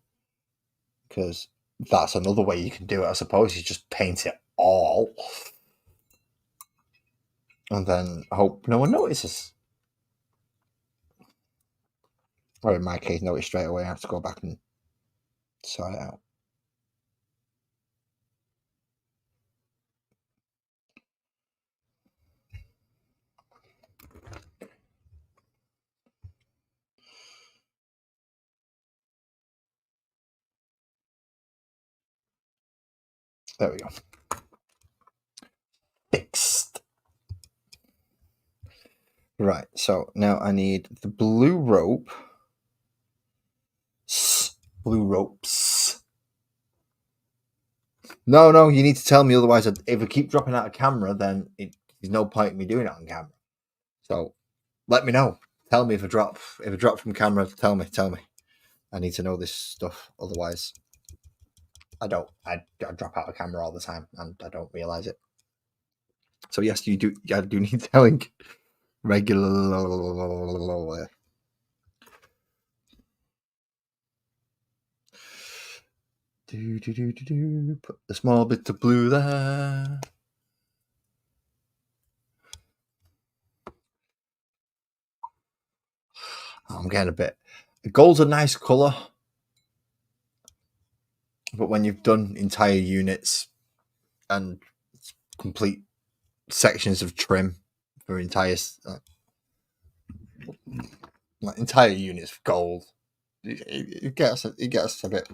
S1: Because that's another way you can do it, I suppose. You just paint it all. And then hope no one notices. Or in my case, notice straight away. I have to go back and sort it out. There we go. Fixed. Right, so now I need the blue rope. Blue ropes. No, you need to tell me, otherwise if I keep dropping out of camera, then there's no point in me doing it on camera. So let me know. Tell me if I drop from camera, tell me. I need to know this stuff, otherwise I drop out of camera all the time and I don't realise it. So yes, you do. I do need telling regularly. Put the small bit of blue there. I'm getting a bit. Gold's a nice colour, but when you've done entire units and complete sections of trim for entire units of gold, it gets a bit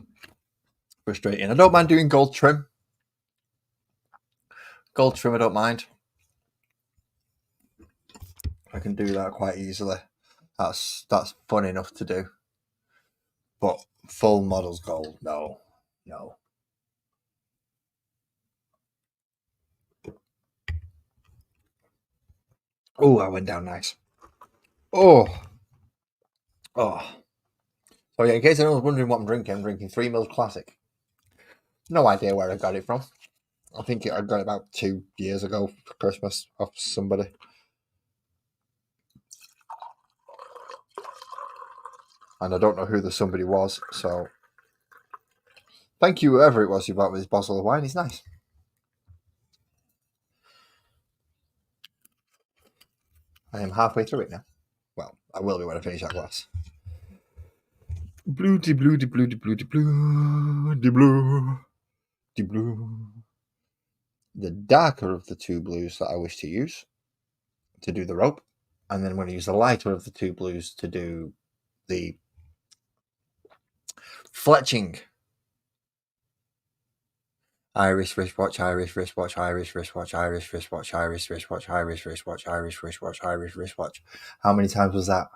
S1: frustrating. I don't mind doing gold trim. Gold trim, I don't mind. I can do that quite easily. That's fun enough to do. But full models gold, no. Oh, I went down nice. Oh. So yeah, in case anyone's wondering what I'm drinking 3 Mils Classic. No idea where I got it from. I think I got it about 2 years ago for Christmas off somebody. And I don't know who the somebody was, so thank you, whoever it was who bought me this bottle of wine. It's nice. I am halfway through it now. Well, I will be when I finish that glass. Blue. The darker of the 2 blues that I wish to use to do the rope, and then I'm going to use the lighter of the 2 blues to do the fletching. Irish wristwatch. How many times was that?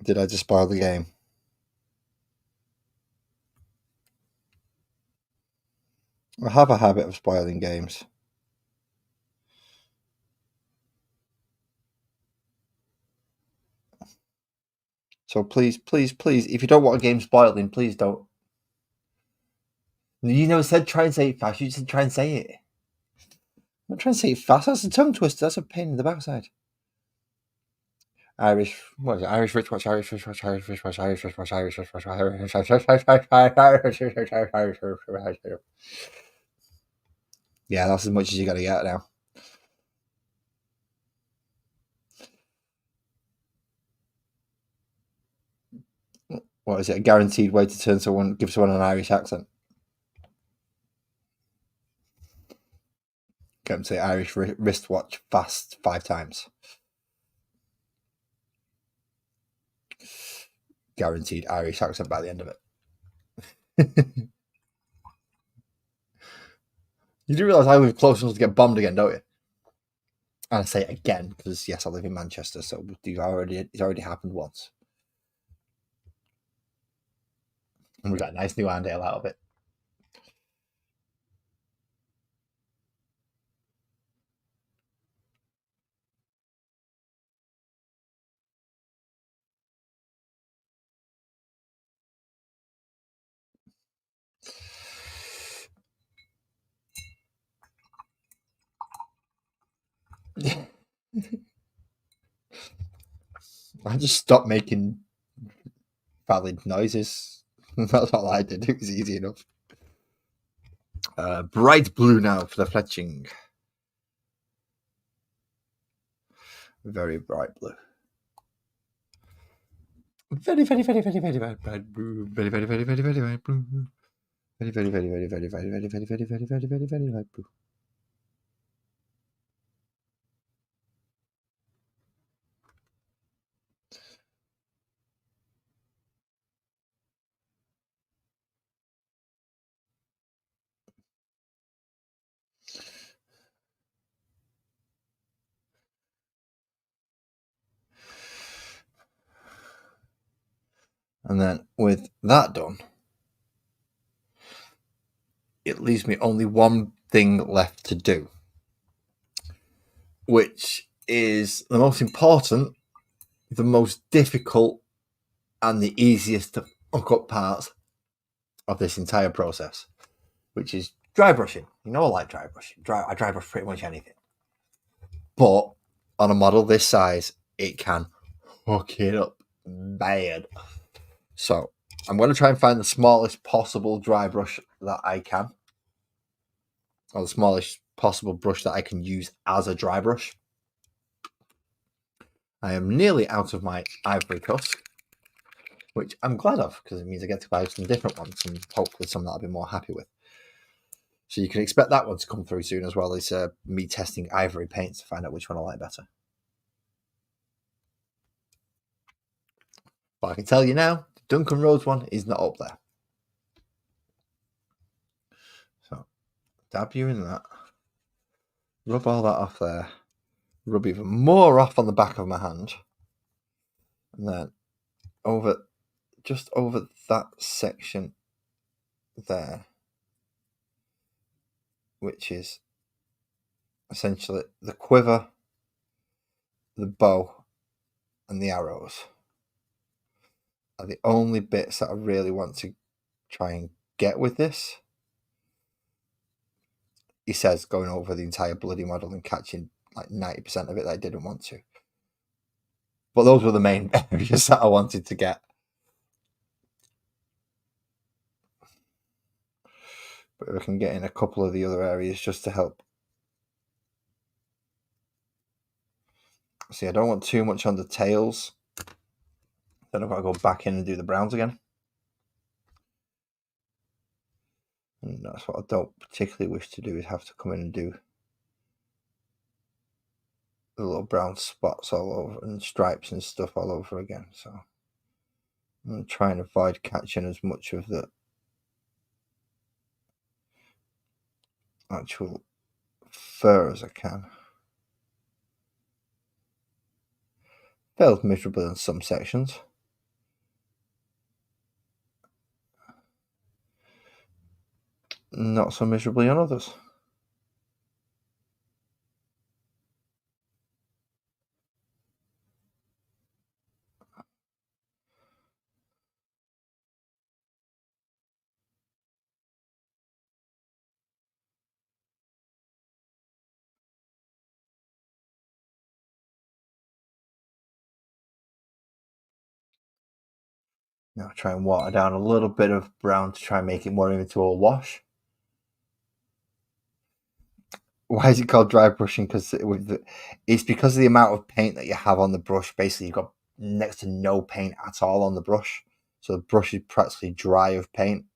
S1: Did I just spoil the game? I have a habit of spoiling games. So please, if you don't want a game spoiled, then please don't. You never said try and say it fast. You said try and say it. I'm not trying to say it fast. That's a tongue twister. That's a pain in the backside. Irish, what is it? Irish wristwatch. Yeah, that's as much as you got to get now. What is it? A guaranteed way to give someone an Irish accent. Get them to say Irish wristwatch fast 5 times. Guaranteed Irish accent by the end of it. You do realise I live close enough to get bombed again, don't you? And I say again because yes, I live in Manchester, so it's already happened once, and we got a nice new Arndale out of it. I just stopped making valid noises. That's all I did. It was easy enough. Bright blue now for the fletching. Very bright blue. Very, very, very, very, very, very bright blue. Very, very, very, very, very bright blue. Very, very, very, very, very, very, very, very, very, very, very, very, very light blue. And then with that done, it leaves me only one thing left to do, which is the most important, the most difficult, and the easiest to fuck up parts of this entire process, which is dry brushing. You know I like dry brushing. I dry brush pretty much anything. But on a model this size, it can hook it up bad. So I'm going to try and find the smallest possible dry brush that I can, or the smallest possible brush that I can use as a dry brush. I am nearly out of my ivory tusk, which I'm glad of because it means I get to buy some different ones and hopefully some that I'll be more happy with. So you can expect that one to come through soon, as well as me testing ivory paints to find out which one I like better. But I can tell you now, the Duncan Rhodes one is not up there. So dab you in that. Rub all that off there. Rub even more off on the back of my hand. And then just over that section there, which is essentially the quiver, the bow, and the arrows, are the only bits that I really want to try and get with this. He says going over the entire bloody model and catching like 90% of it that I didn't want to. But those were the main areas that I wanted to get. But if I can get in a couple of the other areas just to help. See, I don't want too much on the tails. Then I've got to go back in and do the browns again. And that's what I don't particularly wish to do, is have to come in and do the little brown spots all over and stripes and stuff all over again. So I'm going to try and avoid catching as much of the actual fur as I can. Failed miserably in some sections. Not so miserably on others. Now try and water down a little bit of brown to try and make it more into a wash. Why is it called dry brushing? Because it's because of the amount of paint that you have on the brush. Basically, you've got next to no paint at all on the brush. So the brush is practically dry of paint.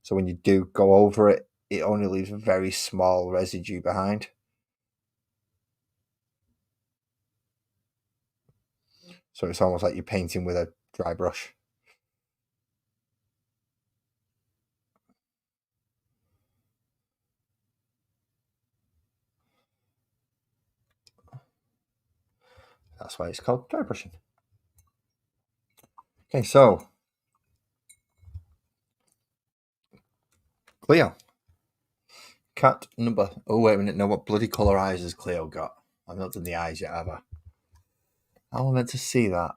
S1: So when you do go over it, it only leaves a very small residue behind. So it's almost like you're painting with a dry brush. That's why it's called dry brushing. Okay, so Cleo. Cat number. Oh, wait a minute. No, what bloody colour eyes has Cleo got? I've not done the eyes yet, have I? How am I meant to see that?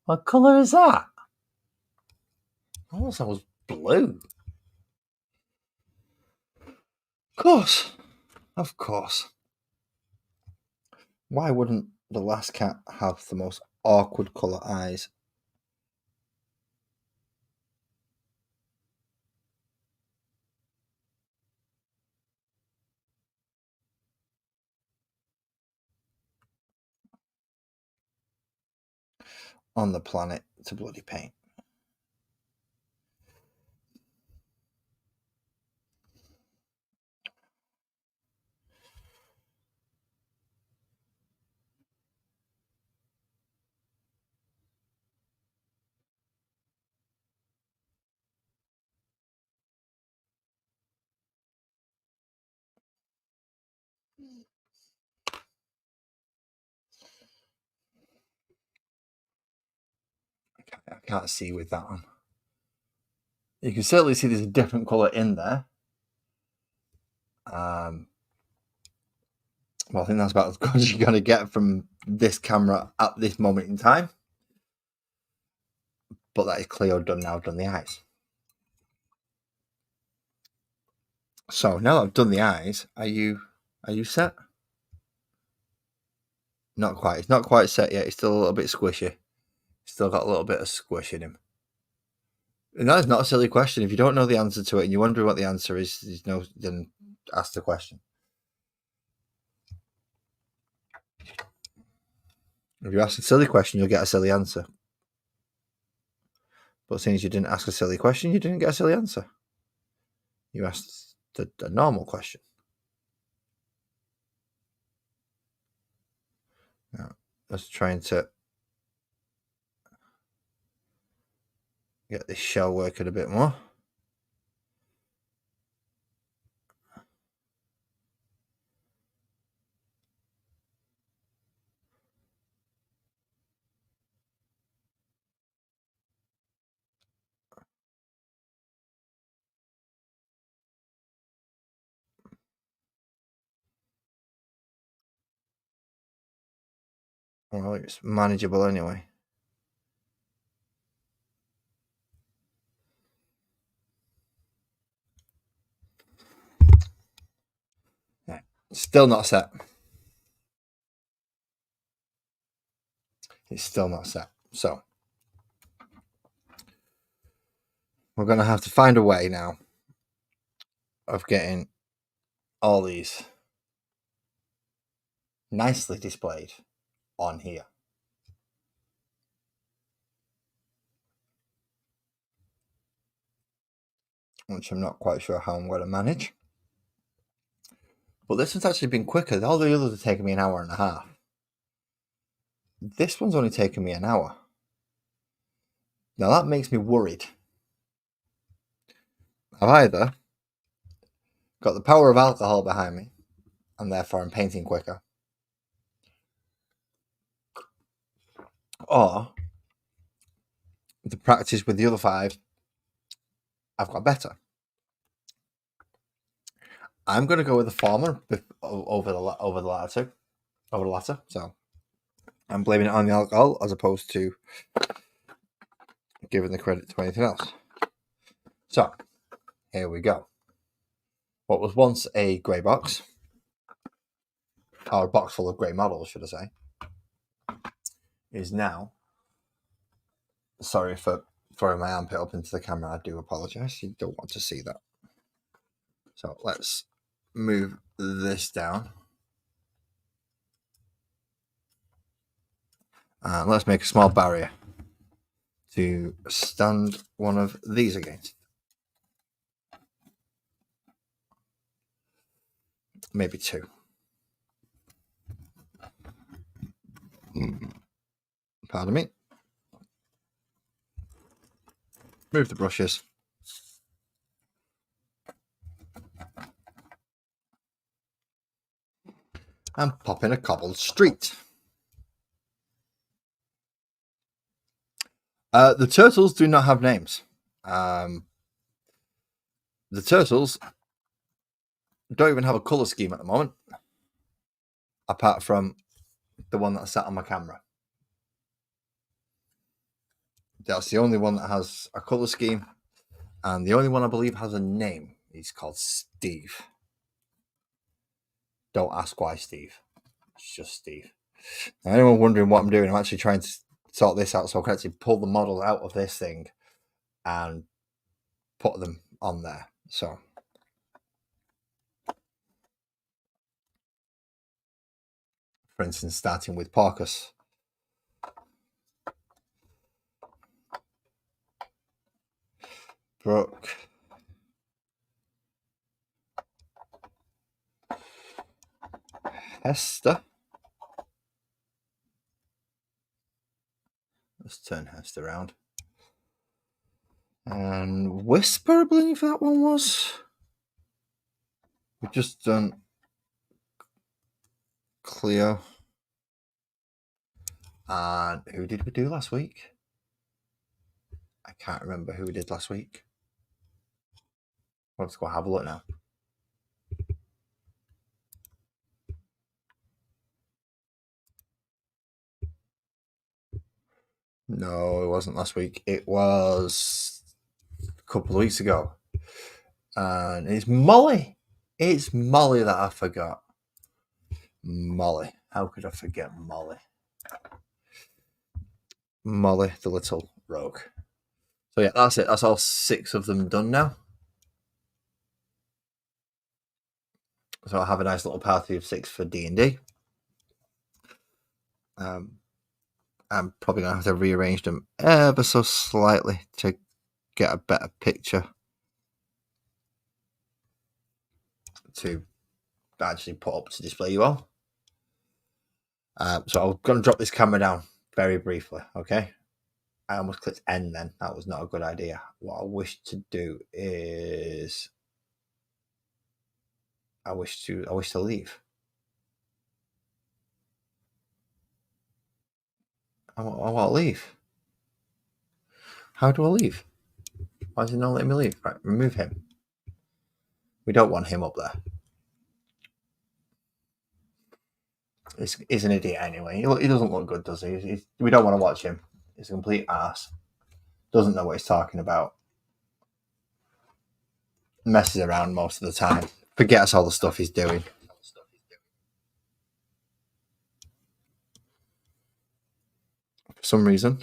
S1: What colour is that? Oh, that was blue. Of course. Of course. Why wouldn't the last cat have the most awkward colour eyes? On the planet to bloody paint. I can't see with that one. You can certainly see there's a different colour in there. Well, I think that's about as good as you're going to get from this camera at this moment in time. But that is Cleo done now, done the eyes. So now that I've done the eyes, are you set? Not quite. It's not quite set yet. It's still a little bit squishy. Still got a little bit of squish in him. And that is not a silly question. If you don't know the answer to it and you wonder what the answer is, then ask the question. If you ask a silly question, you'll get a silly answer. But since you didn't ask a silly question, you didn't get a silly answer. You asked the normal question. Now, just trying to get this shell working a bit more. Well, it's manageable anyway. Yeah, still not set. It's still not set. So we're going to have to find a way now of getting all these nicely displayed on here. Which I'm not quite sure how I'm going to manage. But this one's actually been quicker. All the others have taken me an hour and a half. This one's only taken me an hour. Now that makes me worried. I've either got the power of alcohol behind me, and therefore I'm painting quicker, or the practice with the other 5, I've got better. I'm going to go with the former over the latter. So I'm blaming it on the alcohol as opposed to giving the credit to anything else. So here we go. What was once a grey box, or a box full of grey models, should I say, is now. Sorry for throwing my armpit up into the camera. I do apologise. You don't want to see that. So let's move this down. And let's make a small barrier to stand one of these against. Maybe 2. Pardon me. Move the brushes. and pop in a cobbled street. The turtles do not have names. The turtles don't even have a colour scheme at the moment, apart from the one that's sat on my camera. That's the only one that has a colour scheme, and the only one I believe has a name. He's called Steve. Don't ask why Steve. It's just Steve. Now, anyone wondering what I'm doing, I'm actually trying to sort this out so I can actually pull the model out of this thing and put them on there. So for instance, starting with Parkus. Brooke. Hester. Let's turn Hester around. And Whisper, I believe that one was. We've just done Cleo. And who did we do last week? I can't remember who we did last week. Let's go have a look now. No, it wasn't last week. It was a couple of weeks ago. And it's Molly. It's Molly that I forgot. Molly. How could I forget Molly? Molly, the little rogue. So yeah, that's it. That's all 6 of them done now. So I'll have a nice little party of 6 for D&D. I'm probably going to have to rearrange them ever so slightly to get a better picture to actually put up to display you all. So I'm going to drop this camera down very briefly, okay? I almost clicked end then. That was not a good idea. What I wish to do is I wish to leave. I want to leave. How do I leave? Why is it not letting me leave? Right, remove him. We don't want him up there. He's an idiot anyway. He doesn't look good, does he? We don't want to watch him. He's a complete ass. Doesn't know what he's talking about. Messes around most of the time. Forgets all the stuff he's doing. For some reason.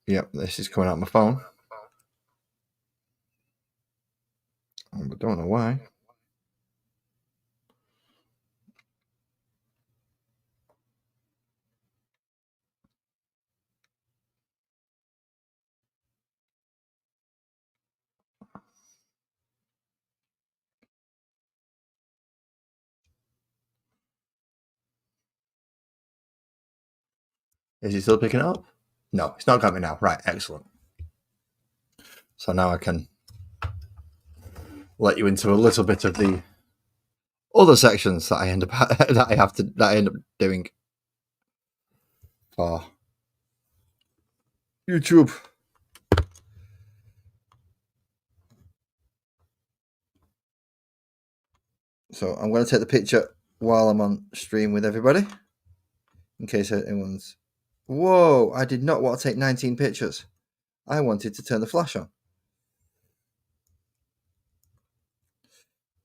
S1: Yep, this is coming out my phone. I don't know why. Is he still picking it up? No, it's not got me now. Right, excellent. So now I can let you into a little bit of the other sections that I end up doing for YouTube. So I'm going to take the picture while I'm on stream with everybody, in case anyone's. Whoa! I did not want to take 19 pictures. I wanted to turn the flash on.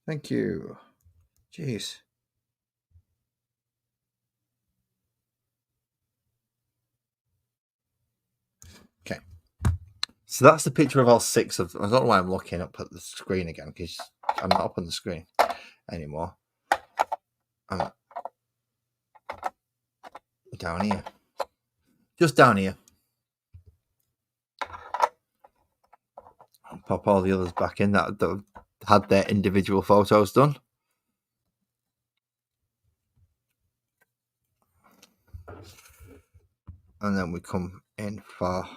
S1: Thank you. Jeez. Okay. So that's the picture of all 6 of them. I don't know why I'm looking up at the screen again, because I'm not up on the screen anymore. I'm down here. Just down here. I'll pop all the others back in that had their individual photos done. And then we come in for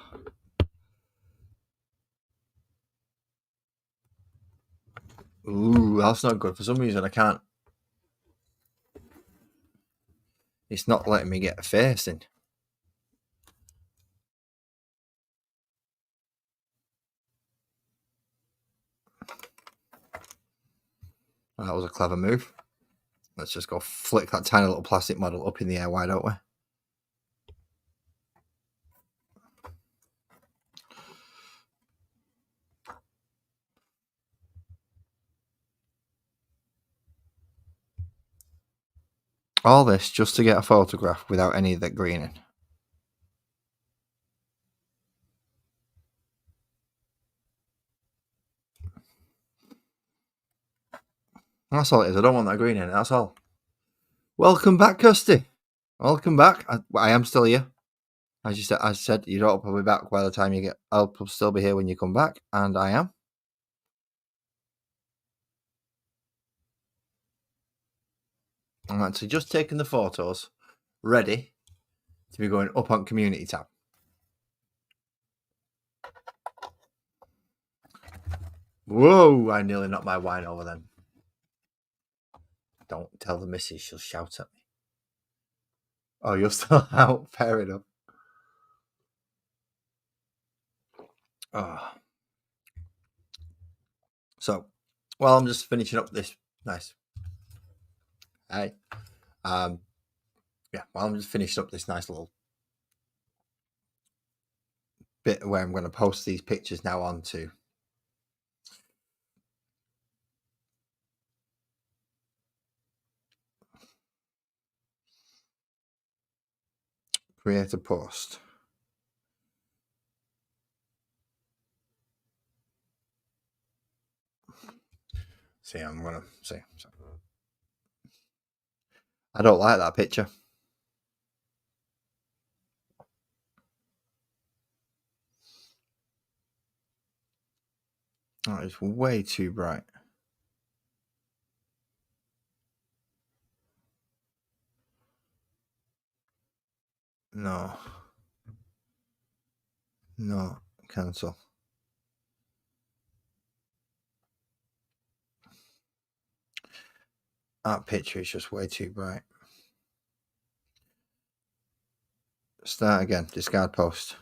S1: ooh, that's not good. For some reason I can't. It's not letting me get a face in. That was a clever move. Let's just go flick that tiny little plastic model up in the air. Why don't we? All this just to get a photograph without any of that greening. That's all it is. I don't want that green in it. That's all. Welcome back, Kirsty. Welcome back. I am still here. As you said, I said you'd probably be back by the time you get. I'll still be here when you come back, and I am. I'm actually just taking the photos, ready to be going up on community tab. Whoa! I nearly knocked my wine over then. Don't tell the missus; she'll shout at me. Oh, you're still out. Fair enough. Oh. So, while I'm just finishing up this nice. Hey. Yeah, while I'm just finishing up this nice little bit where I'm going to post these pictures now onto create a post. See, I'm going to see. I don't like that picture. Oh, it's way too bright. No. No, cancel. That picture is just way too bright. Start again. Discard post.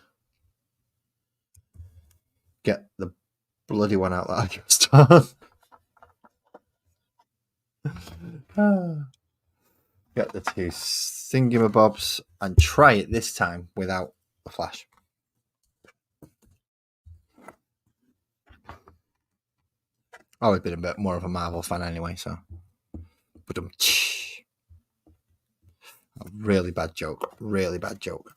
S1: Get the bloody one out that I just done. Get the two thingamabobs and try it this time without the flash. I've always been a bit more of a Marvel fan anyway, so. But a really bad joke. Really bad joke.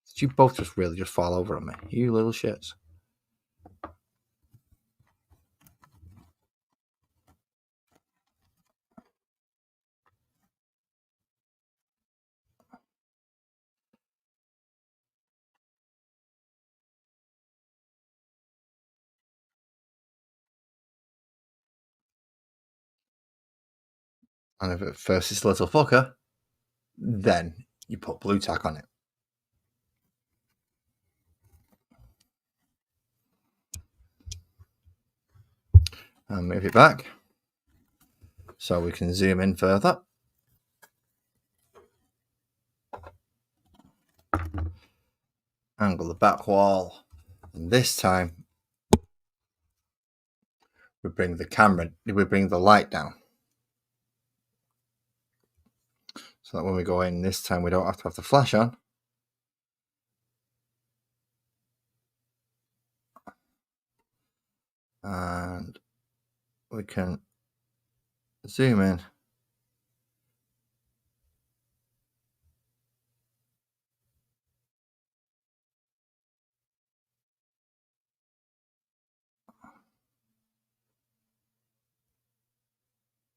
S1: Did you both just really just fall over on me? You little shits. And if at first it's a little fucker, then you put blue tack on it. And move it back so we can zoom in further. Angle the back wall. And this time we bring the light down. So that when we go in this time we don't have to have the flash on. And we can zoom in.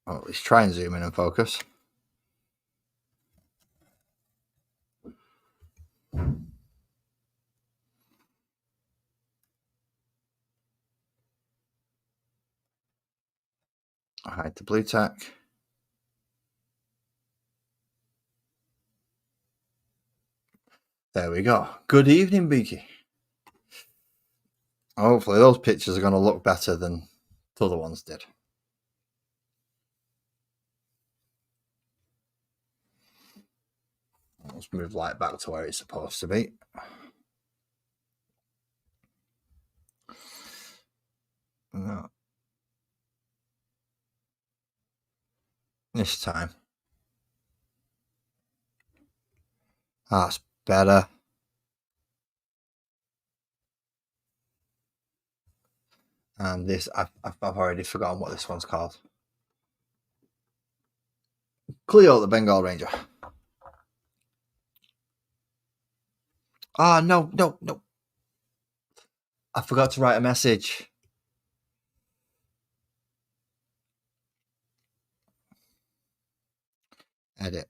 S1: Or at least try and zoom in and focus. Hide the blue tack. There we go. Good evening, Beaky. Hopefully those pictures are going to look better than the other ones did. Let's move light back to where it's supposed to be. No. This time. That's better. And this, I've already forgotten what this one's called. Cleo the Bengal Ranger. Ah, no. I forgot to write a message. Edit.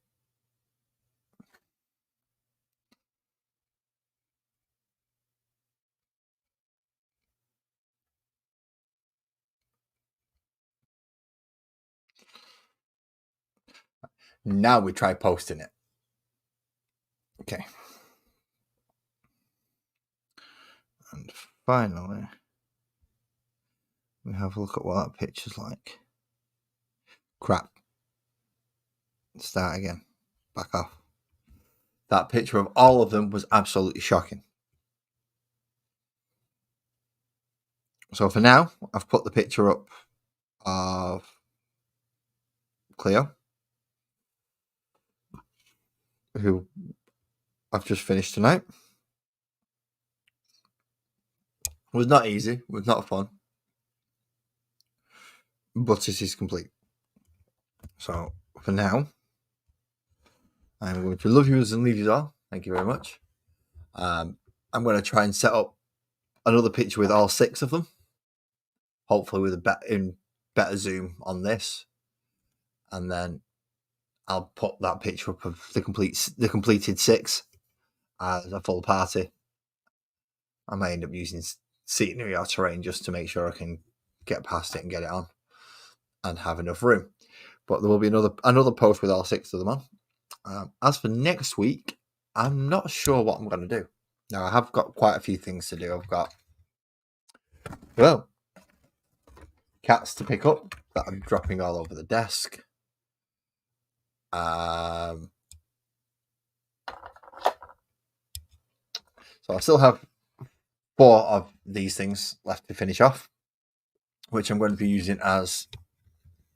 S1: Now we try posting it. Okay. And finally, we have a look at what that picture's like. Crap. Start again. Back off. That picture of all of them was absolutely shocking. So for now, I've put the picture up of Cleo, who I've just finished tonight. It was not easy. It was not fun. But it is complete. So for now, I'm going to love yous and leave yous all. Thank you very much. I'm going to try and set up another picture with all 6 of them. Hopefully with a better zoom on this. And then I'll put that picture up of the completed 6 as a full party. I may end up using scenery or terrain just to make sure I can get past it and get it on and have enough room. But there will be another post with all 6 of them on. As for next week, I'm not sure what I'm going to do. Now, I have got quite a few things to do. I've got, cats to pick up that I'm dropping all over the desk. So I still have 4 of these things left to finish off, which I'm going to be using as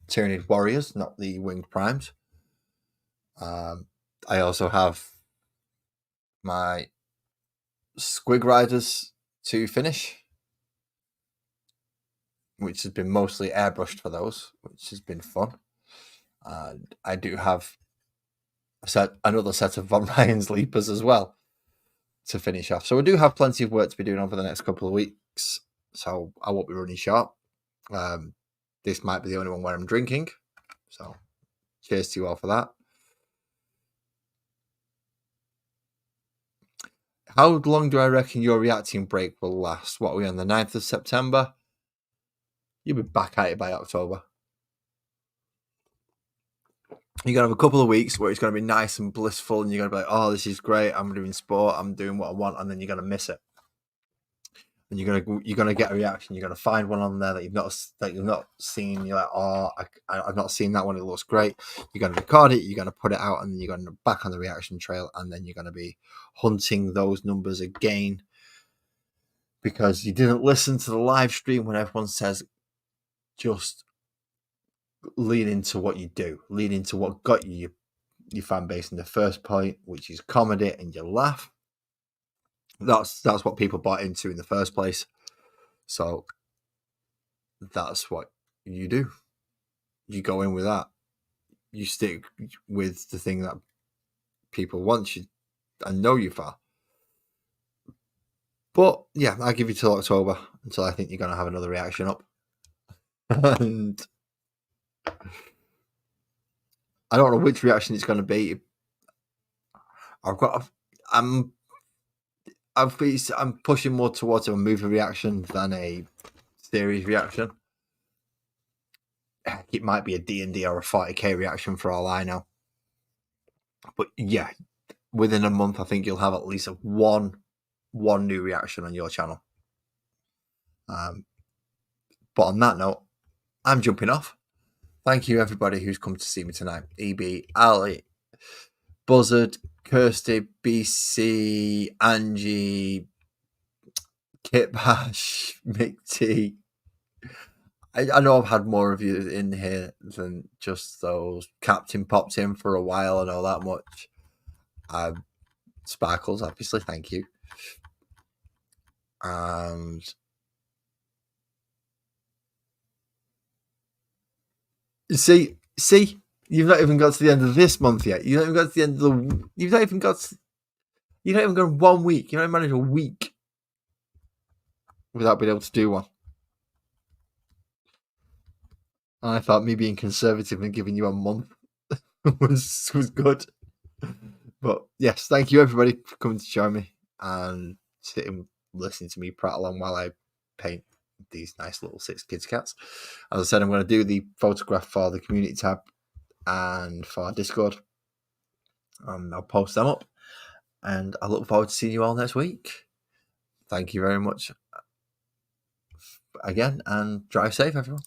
S1: Tyranid warriors, not the winged primes. I also have my squig riders to finish, which has been mostly airbrushed for those, which has been fun. And I do have another set of Von Ryan's Leapers as well to finish off. So we do have plenty of work to be doing over the next couple of weeks. So I won't be running short. This might be the only one where I'm drinking. So cheers to you all for that. How long do I reckon your reacting break will last? What are we on, the 9th of September? You'll be back at it by October. You're going to have a couple of weeks where it's going to be nice and blissful and you're going to be like, oh, this is great. I'm doing sport. I'm doing what I want. And then you're going to miss it. And you're going to get a reaction. You're going to find one on there that you've not seen. You're like, oh, I've not seen that one. It looks great. You're going to record it. You're going to put it out, and then you're going to back on the reaction trail, and then you're going to be hunting those numbers again because you didn't listen to the live stream when everyone says, just lean into what you do, lean into what got you your fan base in the first point, which is comedy, and you laugh. That's what people bought into in the first place. So that's what you do. You go in with that. You stick with the thing that people want you and know you for. But yeah, I'll give you till October until I think you're going to have another reaction up. And I don't know which reaction it's going to be. I'm pushing more towards a movie reaction than a series reaction. It might be a D&D or a 40k reaction for all I know. But yeah, within a month, I think you'll have at least one new reaction on your channel. But on that note, I'm jumping off. Thank you, everybody who's come to see me tonight. EB, Ali, Buzzard, Kirsty, BC, Angie, Kit Bash, Mick T. I know I've had more of you in here than just those. Captain popped in for a while, I know that much. Sparkles, obviously, thank you. And see, you've not even got to the end of this month yet. You've not even got to the end of the. You've not even got 1 week. You've not even managed a week without being able to do one. And I thought me being conservative and giving you a month was good. But yes, thank you everybody for coming to join me and sitting listening to me prattle on while I paint these nice little 6 kids cats. As I said, I'm going to do the photograph for the community tab and for Discord, and I'll post them up, and I look forward to seeing you all next week. Thank you very much again, and drive safe, everyone.